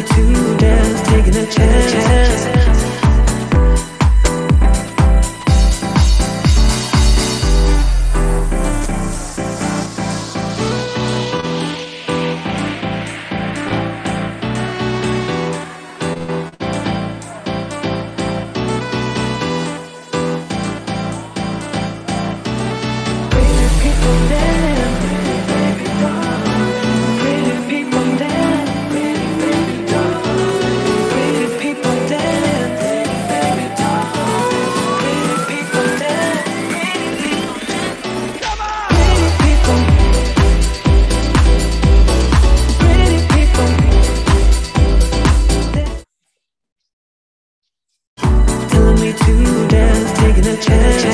to dance, taking a chance. To dance, taking a chance.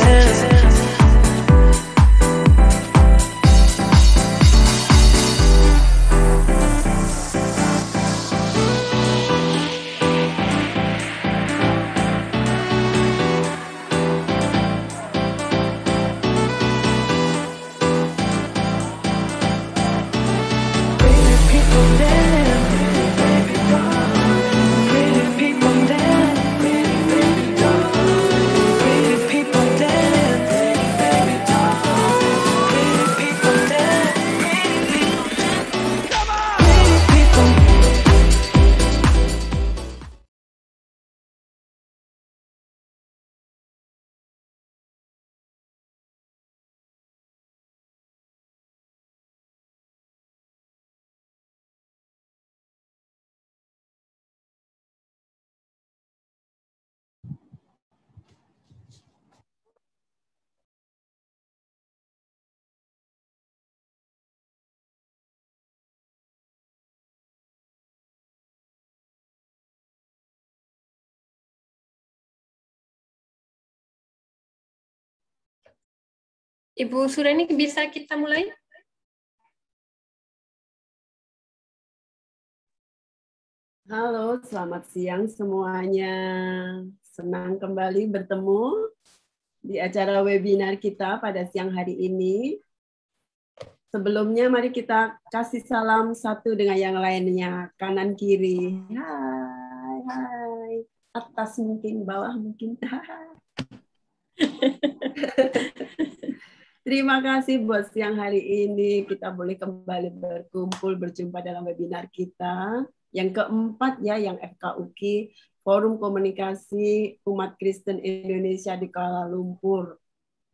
Ibu Sureni, bisa kita mulai? Halo, selamat siang semuanya. Senang kembali bertemu di acara webinar kita pada siang hari ini. Sebelumnya mari kita kasih salam satu dengan yang lainnya, kanan kiri. Hai, hai. Atas mungkin, bawah mungkin. Terima kasih buat siang hari ini kita boleh kembali berkumpul berjumpa dalam webinar kita yang keempat ya, yang FKUKI Forum Komunikasi Umat Kristen Indonesia di Kuala Lumpur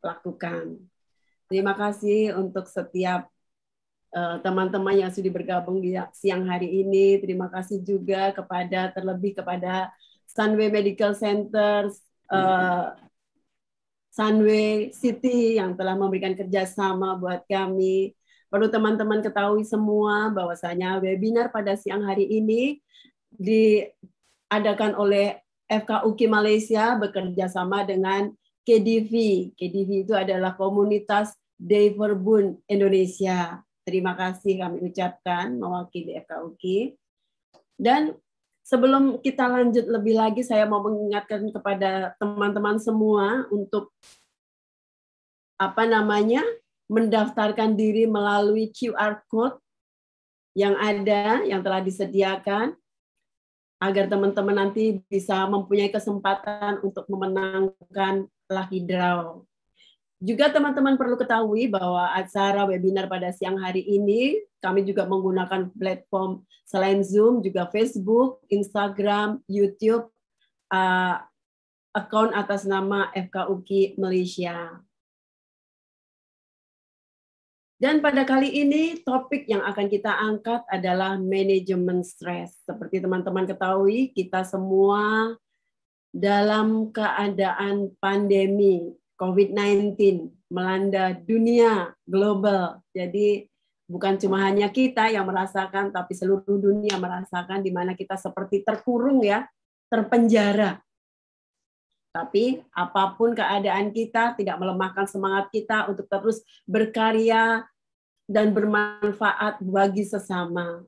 lakukan. Terima kasih untuk setiap teman-teman yang sudah bergabung di siang hari ini. Terima kasih juga terlebih kepada Sunway Medical Center, Sunway City yang telah memberikan kerjasama buat kami. Perlu teman-teman ketahui semua bahwasanya webinar pada siang hari ini diadakan oleh FKUKI Malaysia bekerja sama dengan KDV. KDV itu adalah Komunitas Diverbun Indonesia. Terima kasih kami ucapkan mewakili FKUKI. Dan sebelum kita lanjut lebih lagi, saya mau mengingatkan kepada teman-teman semua untuk mendaftarkan diri melalui QR Code yang ada, yang telah disediakan, agar teman-teman nanti bisa mempunyai kesempatan untuk memenangkan lucky draw. Juga teman-teman perlu ketahui bahwa acara webinar pada siang hari ini kami juga menggunakan platform selain Zoom, juga Facebook, Instagram, YouTube, akun atas nama FKUKI Malaysia. Dan pada kali ini topik yang akan kita angkat adalah manajemen stres. Seperti teman-teman ketahui, kita semua dalam keadaan pandemi COVID-19 melanda dunia global. Jadi bukan cuma hanya kita yang merasakan, tapi seluruh dunia merasakan, di mana kita seperti terkurung ya, terpenjara. Tapi apapun keadaan kita, tidak melemahkan semangat kita untuk terus berkarya dan bermanfaat bagi sesama.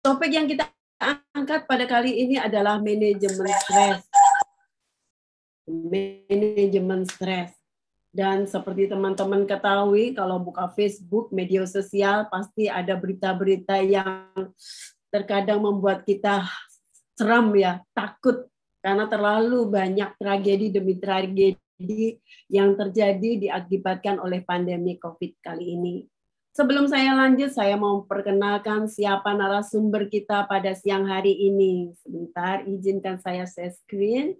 Topik yang kita angkat pada kali ini adalah manajemen stres. Manajemen stres. Dan seperti teman-teman ketahui, kalau buka Facebook, media sosial, pasti ada berita-berita yang terkadang membuat kita seram ya, takut karena terlalu banyak tragedi demi tragedi yang terjadi diakibatkan oleh pandemi COVID kali ini. Sebelum saya lanjut, saya mau perkenalkan siapa narasumber kita pada siang hari ini. Sebentar, izinkan saya share screen.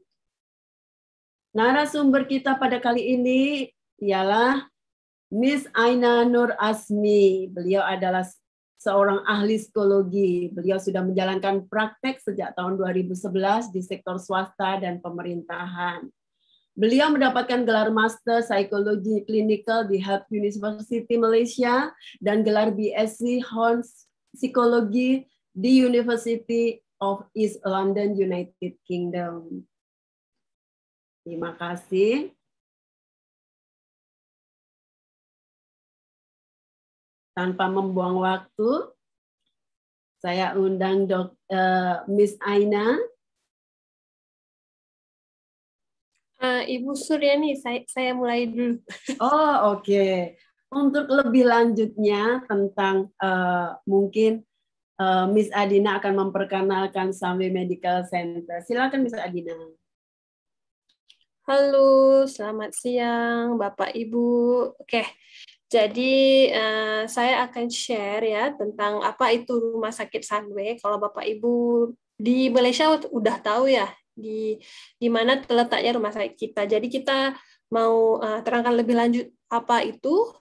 Narasumber kita pada kali ini ialah Miss Aina Nur Asmi. Beliau adalah seorang ahli psikologi. Beliau sudah menjalankan praktek sejak tahun 2011 di sektor swasta dan pemerintahan. Beliau mendapatkan gelar Master Psikologi Klinikal di Health University Malaysia dan gelar BSc Hons Psikologi di University of East London, United Kingdom. Terima kasih. Tanpa membuang waktu, saya undang Miss Aina. Ibu Suryani, saya mulai dulu. Oh, oke. Untuk lebih lanjutnya tentang mungkin Miss Adina akan memperkenalkan Sunway Medical Center. Silakan Miss Adina. Halo, selamat siang Bapak Ibu. Oke. Jadi saya akan share ya tentang apa itu Rumah Sakit Sunway. Kalau Bapak Ibu di Malaysia udah tahu ya di mana terletaknya rumah sakit kita. Jadi kita mau terangkan lebih lanjut apa itu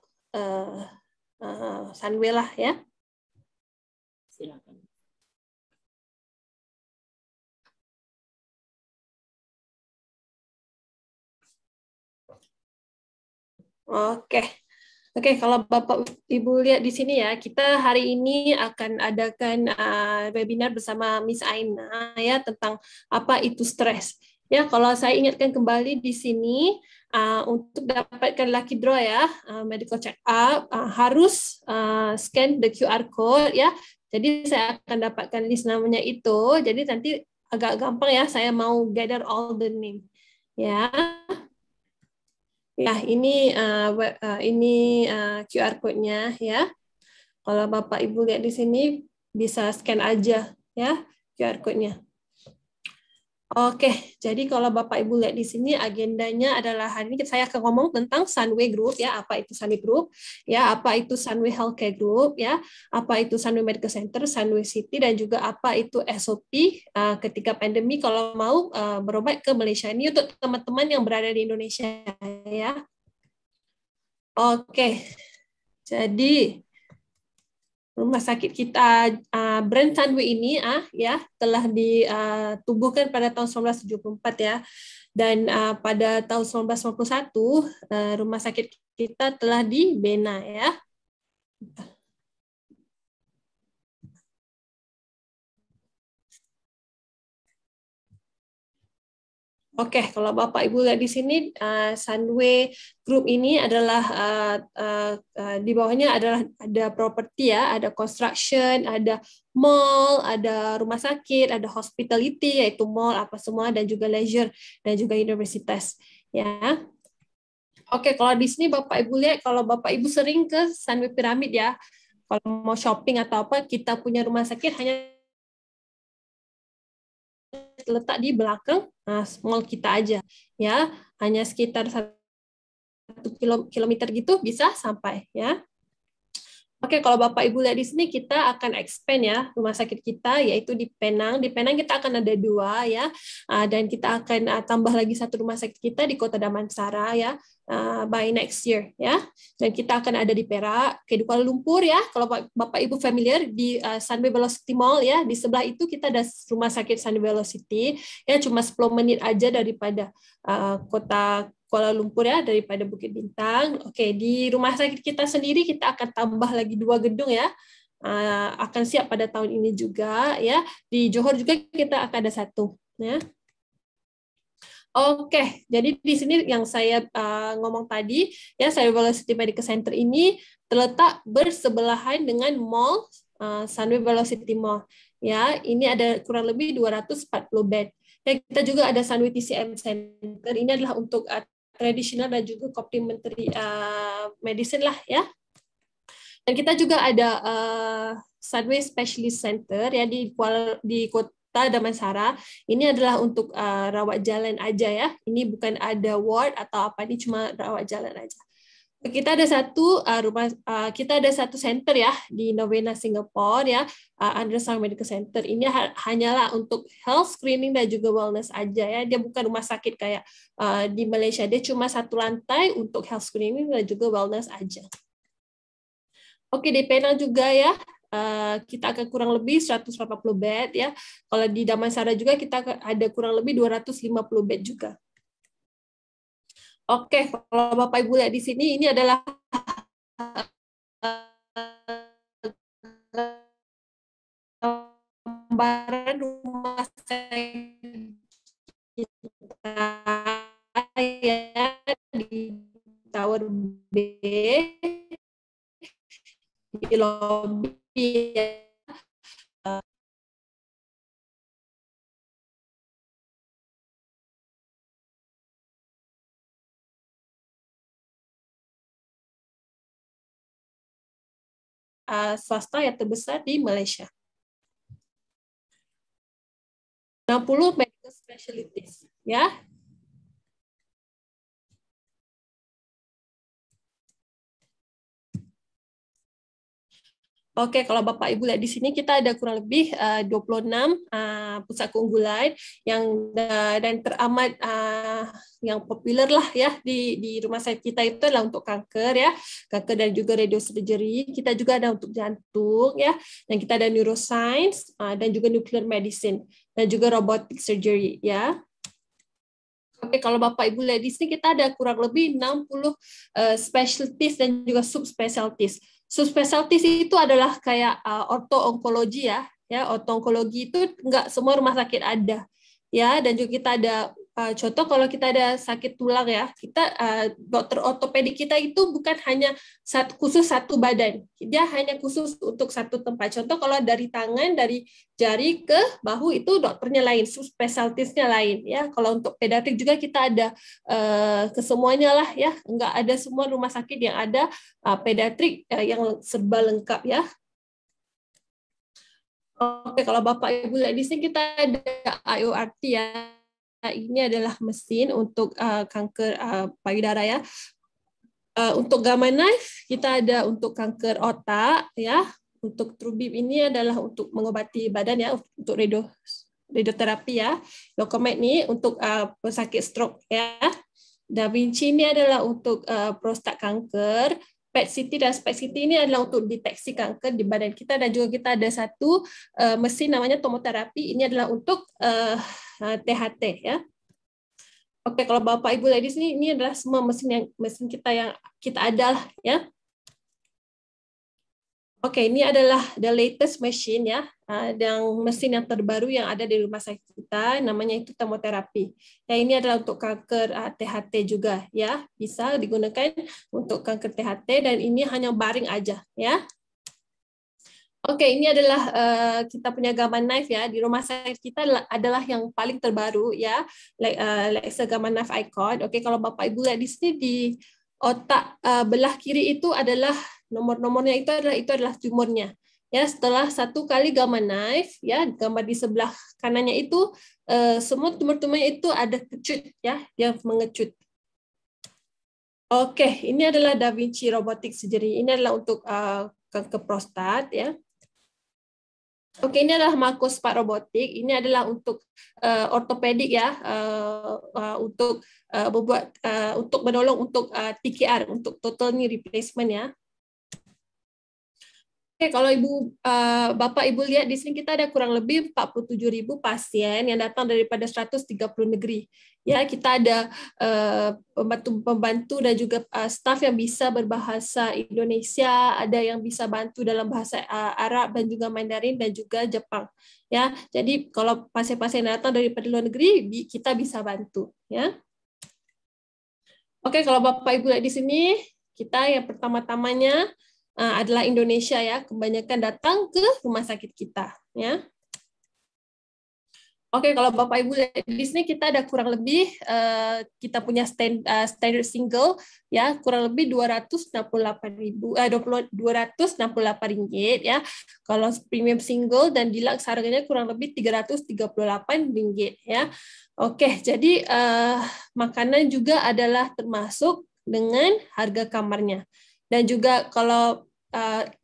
Sunway lah ya. Silakan. Oke, kalau Bapak Ibu lihat di sini ya, kita hari ini akan adakan webinar bersama Miss Aina ya tentang apa itu stres. Ya, kalau saya ingatkan kembali di sini untuk dapatkan lucky draw ya, medical check up harus scan the QR code ya. Jadi saya akan dapatkan list namanya itu. Jadi nanti agak gampang ya, saya mau gather all the name. Ya. Ya, ini QR code-nya ya. Kalau Bapak Ibu lihat di sini bisa scan aja ya QR code-nya. Oke, jadi kalau Bapak Ibu lihat di sini agendanya adalah hari ini saya akan ngomong tentang Sunway Group ya, apa itu Sunway Group, ya, apa itu Sunway Healthcare Group ya, apa itu Sunway Medical Center, Sunway City dan juga apa itu SOP ketika pandemi kalau mau berobat ke Malaysia. Ini untuk teman-teman yang berada di Indonesia ya. Oke. Jadi rumah sakit kita brand Sunway ini ya telah ditubuhkan pada tahun 1974 ya, dan pada tahun 1991 rumah sakit kita telah dibina ya. Oke, kalau Bapak Ibu lihat di sini, Sunway Group ini adalah di bawahnya adalah ada properti ya, ada construction, ada mall, ada rumah sakit, ada hospitality yaitu mall apa semua, dan juga leisure dan juga universitas ya. Oke, kalau di sini Bapak Ibu lihat, kalau Bapak Ibu sering ke Sunway Pyramid ya, kalau mau shopping atau apa, kita punya rumah sakit hanya terletak di belakang mall kita aja ya, hanya sekitar 1 kilometer gitu bisa sampai ya. Oke, kalau Bapak Ibu lihat di sini kita akan expand ya rumah sakit kita yaitu di Penang. Di Penang kita akan ada 2 ya, dan kita akan tambah lagi 1 rumah sakit kita di Kota Damansara ya by next year ya. Dan kita akan ada di Perak, di Kuala Lumpur ya. Kalau Bapak Ibu familiar di Sunway Velocity Mall ya, di sebelah itu kita ada rumah sakit Sunway Velocity ya, cuma 10 menit aja daripada kota Kuala Lumpur ya, daripada Bukit Bintang. Oke, di rumah sakit kita sendiri kita akan tambah lagi 2 gedung ya, akan siap pada tahun ini juga ya. Di Johor juga kita akan ada 1 ya. Oke, jadi di sini yang saya ngomong tadi ya, Sunway Velocity Medical Center ini terletak bersebelahan dengan mall Sunway Velocity Mall ya. Ini ada kurang lebih 240 bed. Ya, kita juga ada Sunway TCM Center. Ini adalah untuk tradisional dan juga complementary medicine lah ya. Dan kita juga ada Sunway Specialist Center ya di Kota Damansara. Ini adalah untuk rawat jalan aja ya. Ini bukan ada ward atau apa, ini cuma rawat jalan aja. Kita ada satu center ya di Novena Singapore ya, Undersound Medical Center. Ini hanyalah untuk health screening dan juga wellness aja ya. Dia bukan rumah sakit kayak di Malaysia. Dia cuma satu lantai untuk health screening dan juga wellness aja. Oke, di Penang juga ya. Kita akan kurang lebih 180 bed ya. Kalau di Damansara juga kita ada kurang lebih 250 bed juga. Oke, kalau Bapak Ibu lihat di sini, ini adalah gambaran rumah sakit kita ya di Tower B, di lobby ya. Swasta yang terbesar di Malaysia. 60 medical specialties ya. Oke, kalau Bapak Ibu lihat di sini kita ada kurang lebih 26 pusat keunggulan yang dan teramat yang populer lah ya di rumah sakit kita itu adalah untuk kanker ya, kanker dan juga radiosurgery. Kita juga ada untuk jantung ya, dan kita ada neuroscience dan juga nuclear medicine dan juga robotic surgery ya. Oke, kalau Bapak Ibu lihat di sini kita ada kurang lebih 60 specialties dan juga subspecialties. Subspecialties itu adalah kayak orto-onkologi ya. Orto-onkologi itu enggak semua rumah sakit ada. Ya, dan juga kita ada contoh kalau kita ada sakit tulang ya, kita dokter ortopedik kita itu bukan hanya khusus satu badan, dia hanya khusus untuk satu tempat. Contoh kalau dari tangan, dari jari ke bahu itu dokternya lain, subspesialisnya lain ya. Kalau untuk pediatrik juga kita ada kesemuanya lah ya, nggak ada semua rumah sakit yang ada pediatrik yang serba lengkap ya. Oke, kalau Bapak Ibu lihat di sini kita ada IORT ya. Ini adalah mesin untuk kanker payudara ya. Untuk Gamma Knife kita ada untuk kanker otak ya. Untuk TrueBeam ini adalah untuk mengobati badan ya, untuk radioterapi ya. Locomed ini untuk pesakit stroke ya. Da Vinci ini adalah untuk prostat kanker. PET-CT dan SPECT-CT ini adalah untuk deteksi kanker di badan kita, dan juga kita ada satu mesin namanya tomoterapi. Ini adalah untuk THT ya. Oke, kalau Bapak Ibu lihat di sini, ini adalah semua mesin kita yang kita ada lah ya. Oke, ini adalah the latest machine ya, dan mesin yang terbaru yang ada di rumah sakit kita, namanya itu tomoterapi. Ya, ini adalah untuk kanker THT juga ya, bisa digunakan untuk kanker THT, dan ini hanya baring aja ya. Oke, ini adalah kita punya Gamma Knife ya, di rumah sakit kita adalah yang paling terbaru ya, Lexa Gamma Knife Icon. Oke, kalau Bapak Ibu lihat di sini di otak belah kiri itu adalah nomor-nomornya, itu adalah tumornya ya. Setelah satu kali Gamma Knife ya, gambar di sebelah kanannya itu semua tumor-tumornya itu ada kecut ya, yang mengecut. Oke, ini adalah Da Vinci Robotic Surgery. Ini adalah untuk kanker prostat ya. Oke, ini adalah Makospat robotik. Ini adalah untuk ortopedik ya, untuk membuat untuk menolong untuk TKR, untuk total knee replacement ya. Oke, kalau Bapak Ibu lihat di sini kita ada kurang lebih 47.000 pasien yang datang daripada 130 negeri. Ya, kita ada pembantu dan juga staf yang bisa berbahasa Indonesia, ada yang bisa bantu dalam bahasa Arab dan juga Mandarin dan juga Jepang. Ya, jadi kalau pasien-pasien datang daripada luar negeri, kita bisa bantu. Ya. Oke, kalau Bapak Ibu lihat di sini, kita yang pertama-tamanya adalah Indonesia ya, kebanyakan datang ke rumah sakit kita ya. Oke, kalau Bapak Ibu lihat di sini kita ada kurang lebih kita punya standard single ya, kurang lebih 268 ringgit ya. Kalau premium single dan deluxe harganya kurang lebih 338 ringgit ya. Oke, jadi makanan juga adalah termasuk dengan harga kamarnya. Dan juga kalau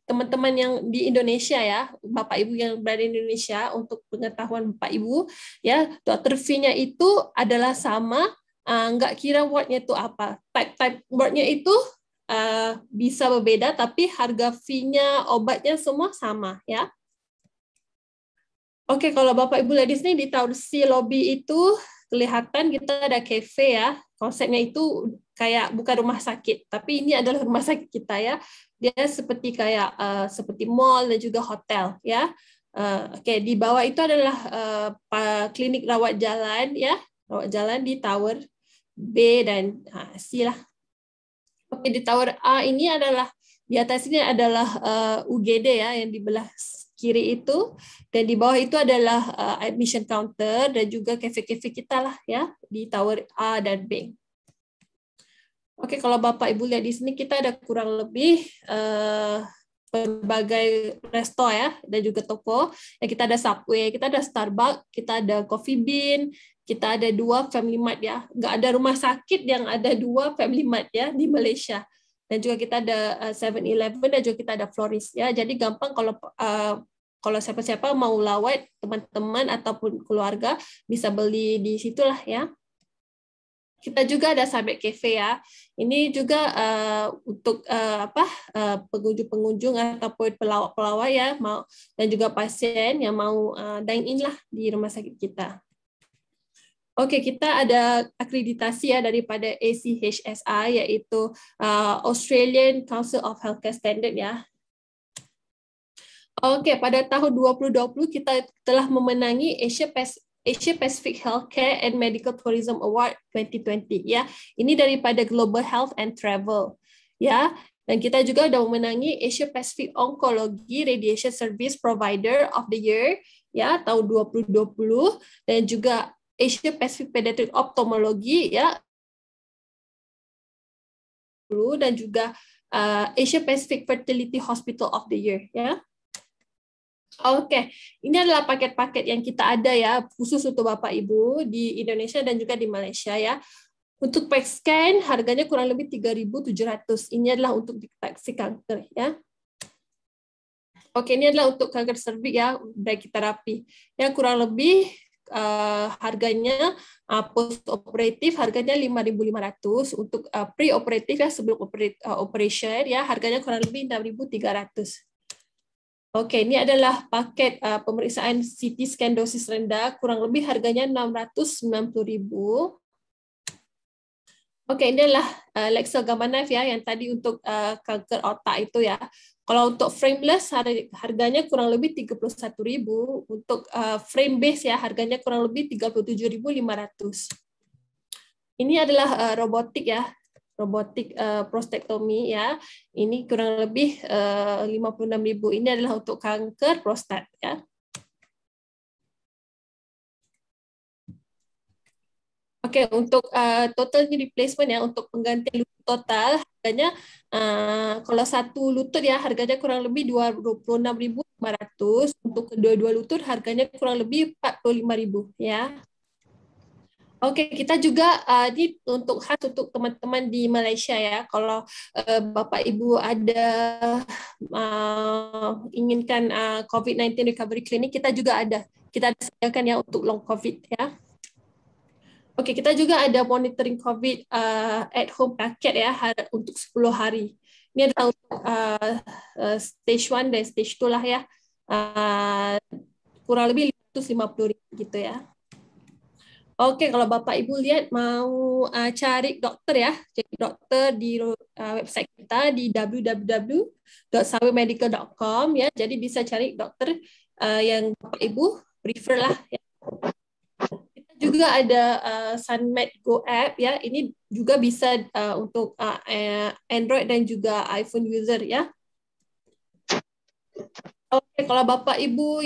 teman-teman yang di Indonesia ya, Bapak Ibu yang berada di Indonesia, untuk pengetahuan Bapak Ibu ya, dokter fee-nya itu adalah sama, nggak kira ward-nya itu apa. Type ward-nya itu bisa berbeda, tapi harga fee-nya, obatnya semua sama ya. Oke, kalau Bapak Ibu lihat di sini di Tower C lobby itu kelihatan kita ada cafe ya. Konsepnya itu kayak bukan rumah sakit, tapi ini adalah rumah sakit kita ya. Dia seperti kayak seperti mall dan juga hotel ya. Oke, di bawah itu adalah klinik rawat jalan ya, rawat jalan di Tower B dan C lah. Oke, di Tower A ini adalah di atas ini adalah UGD ya, yang di belah kiri itu, dan di bawah itu adalah admission counter dan juga cafe-cafe kita lah ya di Tower A dan B. Oke, kalau Bapak Ibu lihat di sini kita ada kurang lebih berbagai resto ya dan juga toko. Ya, kita ada Subway, kita ada Starbucks, kita ada Coffee Bean, kita ada 2 Family Mart ya. Nggak ada rumah sakit yang ada 2 Family Mart ya di Malaysia. Dan juga kita ada 7-Eleven dan juga kita ada Florist ya. Jadi gampang kalau siapa-siapa mau lawat teman-teman ataupun keluarga bisa beli di situlah ya. Kita juga ada Sabek Cafe ya. Ini juga untuk pengunjung-pengunjung ataupun pelawak-pelawak ya, dan juga pasien yang mau dine in lah di rumah sakit kita. Oke, kita ada akreditasi ya daripada ACHSI, yaitu Australian Council of Healthcare Standard ya. Oke, pada tahun 2020 kita telah memenangi Asia Pacific Healthcare and Medical Tourism Award 2020 ya. Ini daripada Global Health and Travel ya. Dan kita juga sudah memenangi Asia Pacific Oncology Radiation Service Provider of the Year ya tahun 2020, dan juga Asia Pacific Pediatric Ophthalmology ya, dan juga Asia Pacific Fertility Hospital of the Year ya. Oke, ini adalah paket-paket yang kita ada ya, khusus untuk Bapak Ibu di Indonesia dan juga di Malaysia ya. Untuk PET scan harganya kurang lebih 3.700. Ini adalah untuk deteksi kanker ya. Oke, ini adalah untuk kanker serviks ya, brachytherapy. Ya, kurang lebih harganya post operatif harganya 5.500, untuk pre-operatif ya sebelum operation ya harganya kurang lebih 6.300. Oke, ini adalah paket pemeriksaan CT scan dosis rendah, kurang lebih harganya 690.000. Oke, ini adalah Lexel Gamma Knife ya, yang tadi untuk kanker otak itu ya. Kalau untuk frameless harganya kurang lebih 31.000, untuk frame base ya harganya kurang lebih 37.500. Ini adalah robotik ya. Robotik prostatectomy ya, ini kurang lebih 56.000. Ini adalah untuk kanker prostat ya. Oke, untuk total knee replacement ya, untuk penggantian lutut total harganya kalau satu lutut ya harganya kurang lebih 26.500, untuk kedua-dua lutut harganya kurang lebih 45.000 ya. Oke, kita juga ini untuk khas untuk teman-teman di Malaysia ya. Kalau Bapak Ibu ada inginkan COVID-19 recovery clinic, kita juga ada. Kita sediakan ya untuk long COVID ya. Oke, kita juga ada monitoring COVID at home packet ya untuk 10 hari. Ini adalah untuk stage 1 dan stage 2 lah ya. Kurang lebih 550.000 gitu ya. Oke, kalau Bapak Ibu lihat mau cari dokter ya, cari dokter di website kita di www.sawemedical.com ya. Jadi bisa cari dokter yang Bapak Ibu prefer lah ya. Kita juga ada Sunmed Go app ya. Ini juga bisa untuk Android dan juga iPhone user ya. Oke, kalau Bapak Ibu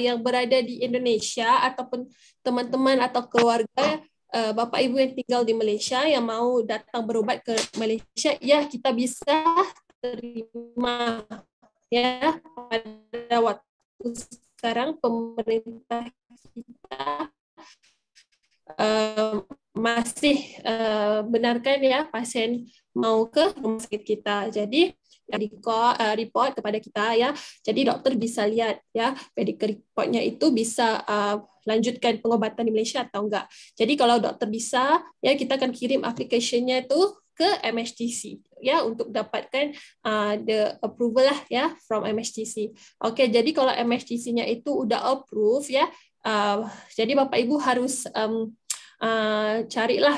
yang berada di Indonesia ataupun teman-teman atau keluarga Bapak Ibu yang tinggal di Malaysia yang mau datang berobat ke Malaysia, ya kita bisa terima ya pada waktu sekarang pemerintah kita masih benarkan ya pasien mau ke rumah sakit kita. Jadi report kepada kita ya. Jadi dokter bisa lihat ya medical reportnya itu bisa lanjutkan pengobatan di Malaysia atau enggak. Jadi kalau dokter bisa ya kita akan kirim application-nya itu ke MHTC ya untuk dapatkan the approval lah ya from MHTC. Oke, jadi kalau MHTC-nya itu udah approve ya, jadi Bapak Ibu harus carilah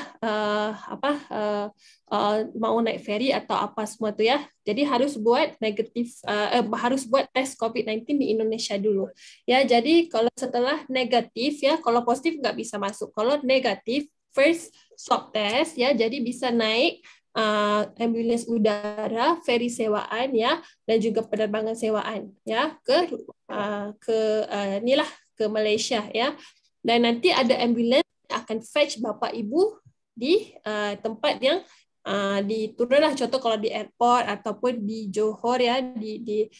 mau naik ferry atau apa semua tuh ya. Jadi harus buat harus buat tes COVID-19 di Indonesia dulu. Ya, jadi kalau setelah negatif ya, kalau positif nggak bisa masuk. Kalau negatif first swab test ya, jadi bisa naik ambulans udara, ferry sewaan ya, dan juga penerbangan sewaan ya ke Malaysia ya. Dan nanti ada ambulans akan fetch Bapak Ibu di tempat yang diturunlah, contoh kalau di airport ataupun di Johor ya, di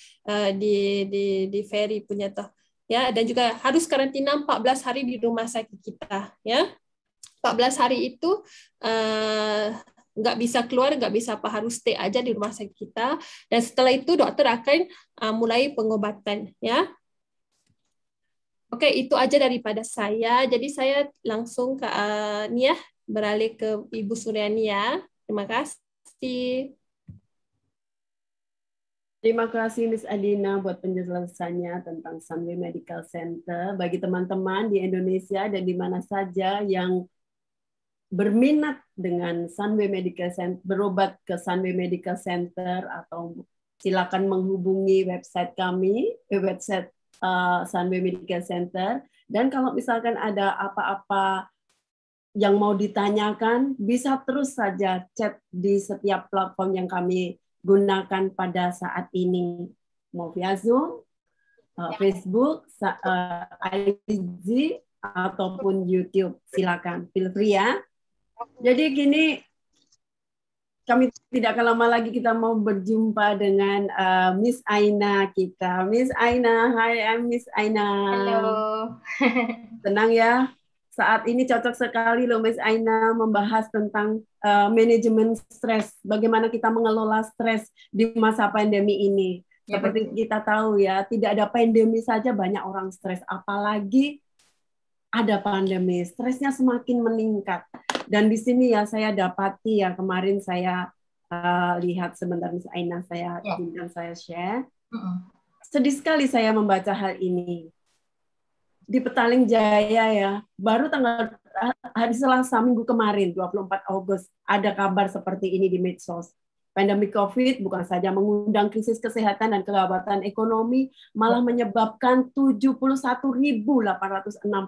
ferry punya toh ya, dan juga harus karantina 14 hari di rumah sakit kita ya. 14 hari itu nggak bisa keluar, nggak bisa apa, harus stay aja di rumah sakit kita, dan setelah itu dokter akan mulai pengobatan ya. Oke, itu aja daripada saya. Jadi saya langsung ke Nia, beralih ke Ibu Suryani ya. Terima kasih. Terima kasih Miss Adina buat penjelasannya tentang Sunway Medical Center. Bagi teman-teman di Indonesia dan di mana saja yang berminat dengan Sunway Medical Center, berobat ke Sunway Medical Center, atau silakan menghubungi website kami, website Sunway Medical Center. Dan kalau misalkan ada apa-apa yang mau ditanyakan, bisa terus saja chat di setiap platform yang kami gunakan pada saat ini, mau via Zoom, Facebook, IG, ataupun YouTube. Silakan, feel free ya. Jadi gini, kami tidak akan lama lagi, kita mau berjumpa dengan Miss Aina kita. Miss Aina, hi, I'm Miss Aina. Halo. Tenang ya, saat ini cocok sekali loh Miss Aina membahas tentang manajemen stres. Bagaimana kita mengelola stres di masa pandemi ini. Ya, seperti kita tahu ya, tidak ada pandemi saja banyak orang stres. Apalagi ada pandemi, stresnya semakin meningkat. Dan di sini ya saya dapati ya, kemarin saya lihat sebentar Miss Aina, saya izinkan saya share. Sedih sekali saya membaca hal ini. Di Petaling Jaya ya, baru tanggal hari Selasa minggu kemarin 24 Agustus ada kabar seperti ini di medsos. Pandemi COVID bukan saja mengundang krisis kesehatan dan kegawatan ekonomi, malah menyebabkan 71.806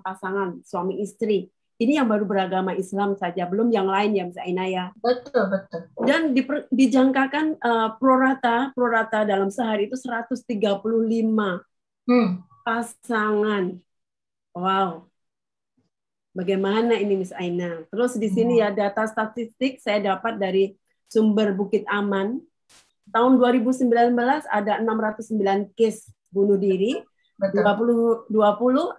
pasangan suami istri. Ini yang baru beragama Islam saja, belum yang lain ya Mbak Aina ya. Betul, betul. Dan dijangkakan prorata dalam sehari itu 135 pasangan. Wow. Bagaimana ini Miss Aina? Terus di sini ya data statistik saya dapat dari sumber Bukit Aman. Tahun 2019 ada 609 case bunuh diri, 2020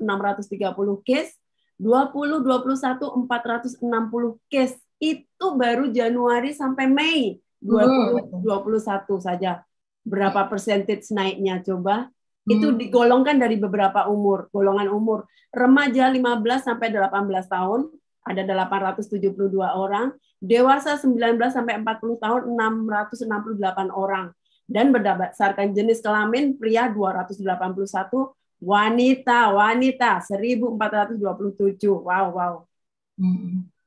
630 case, 2021 460 case. Itu baru Januari sampai Mei 2021 saja. Berapa persentage naiknya coba? Itu digolongkan dari beberapa umur, golongan umur. Remaja 15 sampai 18 tahun ada 872 orang, dewasa 19 sampai 40 tahun 668 orang. Dan berdasarkan jenis kelamin, pria 281, wanita 1427. Wow.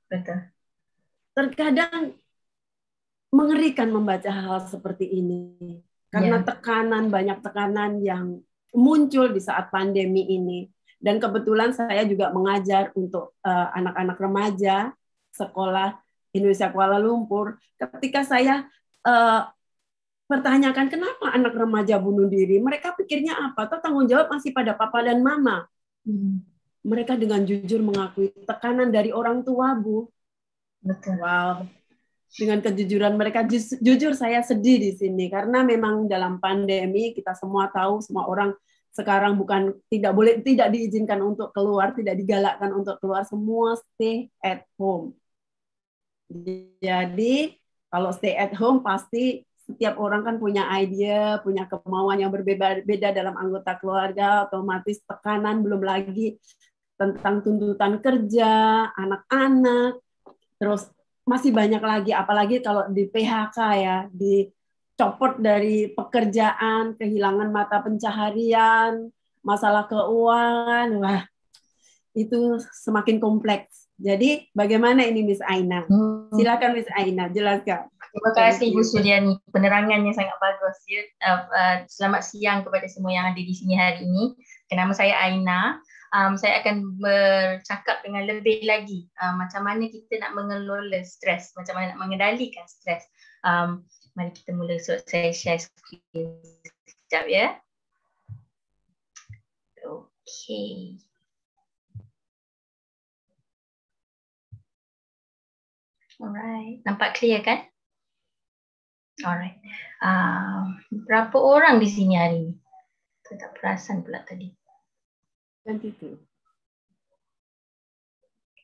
Betul. Terkadang mengerikan membaca hal seperti ini. Karena banyak tekanan yang muncul di saat pandemi ini. Dan kebetulan saya juga mengajar untuk anak-anak remaja sekolah Indonesia Kuala Lumpur. Ketika saya pertanyakan kenapa anak remaja bunuh diri. Mereka pikirnya apa? Atau tanggung jawab masih pada papa dan mama. Mereka dengan jujur mengakui tekanan dari orang tua, Bu. Betul. Wow. Dengan kejujuran mereka, jujur saya sedih di sini karena memang dalam pandemi kita semua tahu, semua orang sekarang tidak diizinkan untuk keluar, tidak digalakkan untuk keluar, semua stay at home. Jadi kalau stay at home pasti setiap orang kan punya ide, punya kemauan yang berbeda-beda dalam anggota keluarga, otomatis tekanan, belum lagi tentang tuntutan kerja, anak-anak, terus masih banyak lagi, apalagi kalau di PHK ya, dicopot dari pekerjaan, kehilangan mata pencaharian, masalah keuangan, wah itu semakin kompleks. Jadi bagaimana ini Miss Aina? Silakan Miss Aina, jelaskan. Terima kasih Bu Suryani, penerangannya sangat bagus. Selamat siang kepada semua yang ada di sini hari ini. Nama saya Aina. Saya akan bercakap dengan lebih lagi macam mana kita nak mengelola stres, macam mana nak mengendalikan stres. Mari kita mula. So, saya share screen sekejap ya. Okay. Alright, nampak clear kan? Alright. Berapa orang di sini hari ini? Saya tak perasan pula tadi. 22.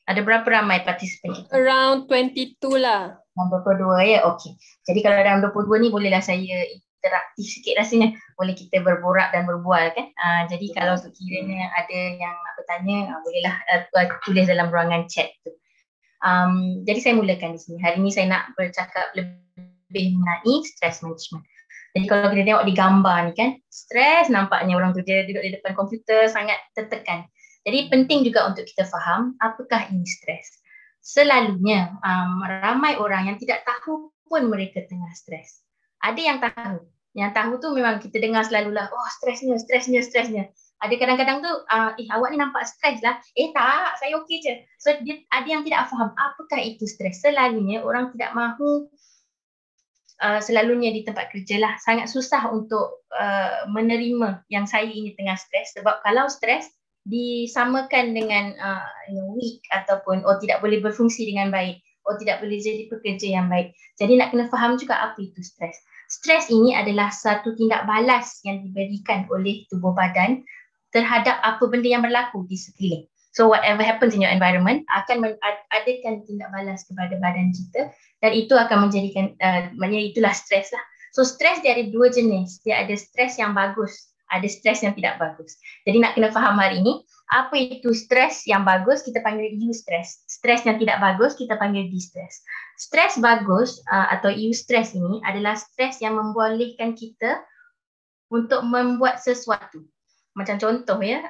Ada berapa ramai partisipan kita? Around 22 lah. 22 ya, okey. Jadi kalau dalam 22 ni bolehlah saya interaktif sikit rasanya. Boleh kita berborak dan berbual kan. Jadi kalau sekiranya ada yang nak bertanya, bolehlah tulis dalam ruangan chat tu. Jadi saya mulakan di sini. Hari ini saya nak bercakap lebih mengenai stress management. Jadi kalau kita tengok di gambar ni kan, stres nampaknya orang tu dia duduk di depan komputer sangat tertekan. Jadi penting juga untuk kita faham apakah ini stres. Selalunya ramai orang yang tidak tahu pun mereka tengah stres. Ada yang tahu. Yang tahu tu memang kita dengar selalulah, oh stresnya. Ada kadang-kadang tu, awak ni nampak stres lah. Tak, saya okey je. So ada yang tidak faham apakah itu stres. Selalunya orang tidak mahu selalunya di tempat kerja lah, sangat susah untuk menerima yang saya ini tengah stres. Sebab kalau stres disamakan dengan weak ataupun tidak boleh berfungsi dengan baik, tidak boleh jadi pekerja yang baik. Jadi nak kena faham juga apa itu stres. Stres ini adalah satu tindak balas yang diberikan oleh tubuh badan terhadap apa benda yang berlaku di sekeliling. So whatever happens in your environment akan adakan tindak balas kepada badan kita, dan itu akan menjadikan itulah stres lah. So stres dia ada dua jenis. Dia ada stres yang bagus, ada stres yang tidak bagus. Jadi nak kena faham hari ini, apa itu stres yang bagus kita panggil eustress. Stres yang tidak bagus kita panggil distress. Stres bagus atau eustress ini adalah stres yang membolehkan kita untuk membuat sesuatu. Macam contoh ya,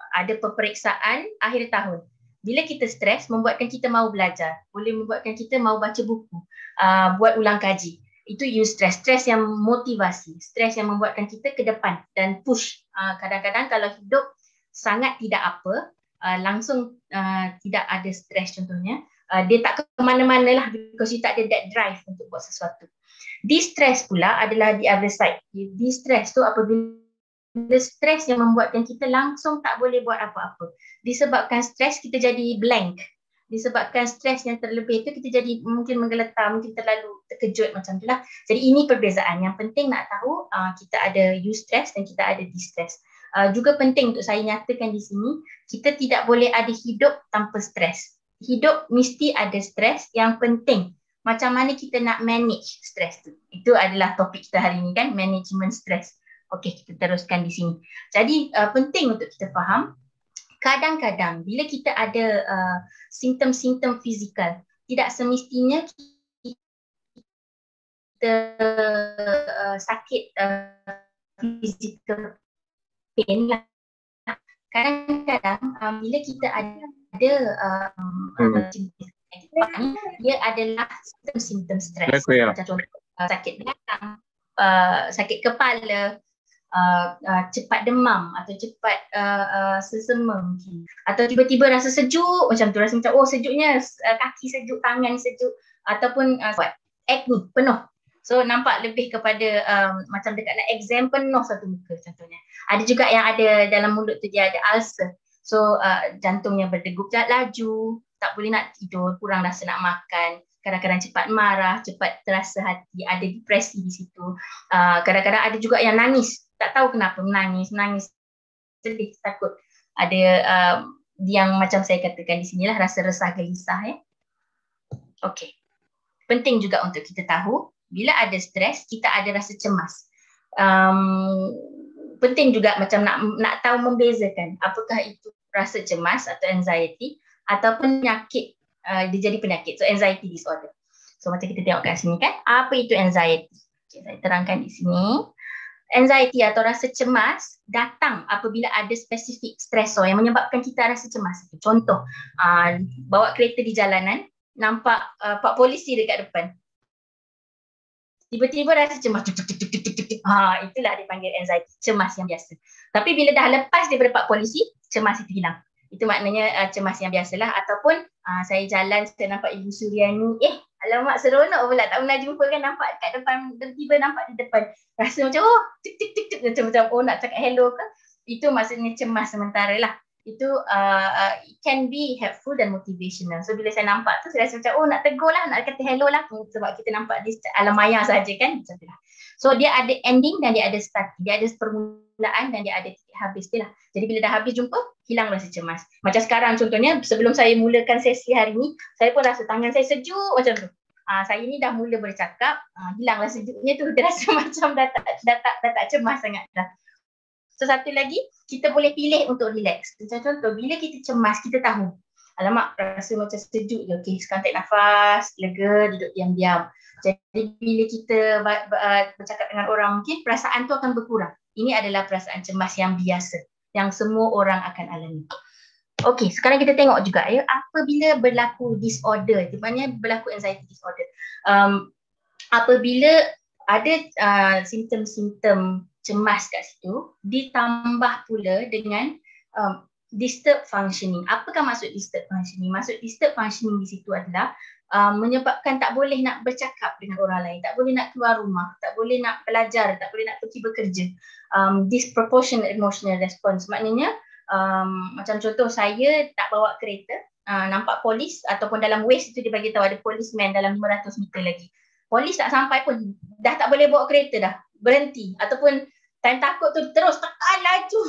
ada peperiksaan akhir tahun. Bila kita stres, membuatkan kita mahu belajar, boleh membuatkan kita mahu baca buku, buat ulang kaji. Itu eustress, stres yang motivasi, stres yang membuatkan kita ke depan dan push. Kadang-kadang kalau hidup sangat tidak apa, langsung tidak ada stres contohnya, dia tak ke mana-mana lah because you tak ada that drive untuk buat sesuatu. Distress pula adalah the other side. Distress tu apabila stres yang membuatkan kita langsung tak boleh buat apa-apa. Disebabkan stres kita jadi blank. Disebabkan stres yang terlebih itu kita jadi mungkin menggeletar, mungkin terlalu terkejut macam itulah. Jadi ini perbezaan. Yang penting nak tahu kita ada eustress dan kita ada distress. Juga penting untuk saya nyatakan di sini, kita tidak boleh ada hidup tanpa stres. Hidup mesti ada stres. Yang penting macam mana kita nak manage stres tu. Itu adalah topik kita hari ini kan, management stres. Okey, kita teruskan di sini. Jadi penting untuk kita faham, kadang-kadang bila kita ada simptom-simptom fizikal, tidak semestinya kita sakit physical pain lah. Kadang-kadang bila kita ada dia adalah simptom-simptom stres. Macam contoh sakit belakang, sakit kepala, cepat demam atau cepat sesama mungkin, atau tiba-tiba rasa sejuk macam tu, rasa macam sejuknya, kaki sejuk, tangan sejuk, ataupun acne penuh. So nampak lebih kepada macam dekat nak exam penuh satu muka contohnya. Ada juga yang ada dalam mulut tu dia ada ulcer. So jantungnya berdegup laju, tak boleh nak tidur, kurang rasa nak makan, kadang-kadang cepat marah, cepat terasa hati, ada depresi di situ. Kadang-kadang ada juga yang nangis, tak tahu kenapa menangis, sedih, takut. Ada yang macam saya katakan di sinilah rasa resah, gelisah ya. Okey. Penting juga untuk kita tahu bila ada stres, kita ada rasa cemas. Penting juga macam nak tahu membezakan apakah itu rasa cemas atau anxiety ataupun penyakit, dia jadi penyakit. So anxiety disorder. So macam kita tengok kat sini kan, apa itu anxiety? Okay, saya terangkan di sini. Anxiety atau rasa cemas datang apabila ada spesifik stresor yang menyebabkan kita rasa cemas. Contoh, bawa kereta di jalanan, nampak pak polisi dekat depan. Tiba-tiba rasa cemas. Itulah dipanggil anxiety, cemas yang biasa. Tapi bila dah lepas daripada pak polisi, cemas itu hilang. Itu maknanya cemas yang biasalah. Ataupun saya jalan, saya nampak Ibu Suryani, alamak seronok pula, tak pernah jumpa kan, nampak kat depan, tiba-tiba nampak di depan. Rasa macam, macam nak cakap hello ke. Itu maksudnya cemas sementara lah. Itu it can be helpful dan motivational. So bila saya nampak tu, saya rasa macam, nak tegur lah, nak kata hello lah. Sebab kita nampak di alam maya saja kan. Macam tu lah. So dia ada ending dan dia ada start. Dia ada permulaan dan dia ada titik habis dia lah. Jadi bila dah habis jumpa, hilang rasa cemas. Macam sekarang contohnya, sebelum saya mulakan sesi hari ni, saya pun rasa tangan saya sejuk macam tu. Saya ni dah mula bercakap, hilang rasa sejuknya tu, dia rasa macam dah tak cemas sangat dah. So satu lagi, kita boleh pilih untuk relax. Macam contoh, bila kita cemas, kita tahu, alamak rasa macam sejuk je, okay, sekarang tarik nafas, lega, duduk diam-diam. Jadi bila kita bercakap dengan orang, mungkin perasaan tu akan berkurang. Ini adalah perasaan cemas yang biasa, yang semua orang akan alami. Okey, sekarang kita tengok juga ya, apabila berlaku disorder, di mana berlaku anxiety disorder. Apabila ada simptom-simptom cemas kat situ, ditambah pula dengan disturbed functioning. Apakah maksud disturbed functioning? Maksud disturbed functioning di situ adalah menyebabkan tak boleh nak bercakap dengan orang lain, tak boleh nak keluar rumah, tak boleh nak belajar, tak boleh nak pergi bekerja. Disproportionate emotional response, maknanya macam contoh saya tak bawa kereta, nampak polis ataupun dalam Waze itu dia bagi tahu ada policeman dalam 500 meter lagi. Polis tak sampai pun, dah tak boleh bawa kereta dah, berhenti. Ataupun time takut tu terus tekan laju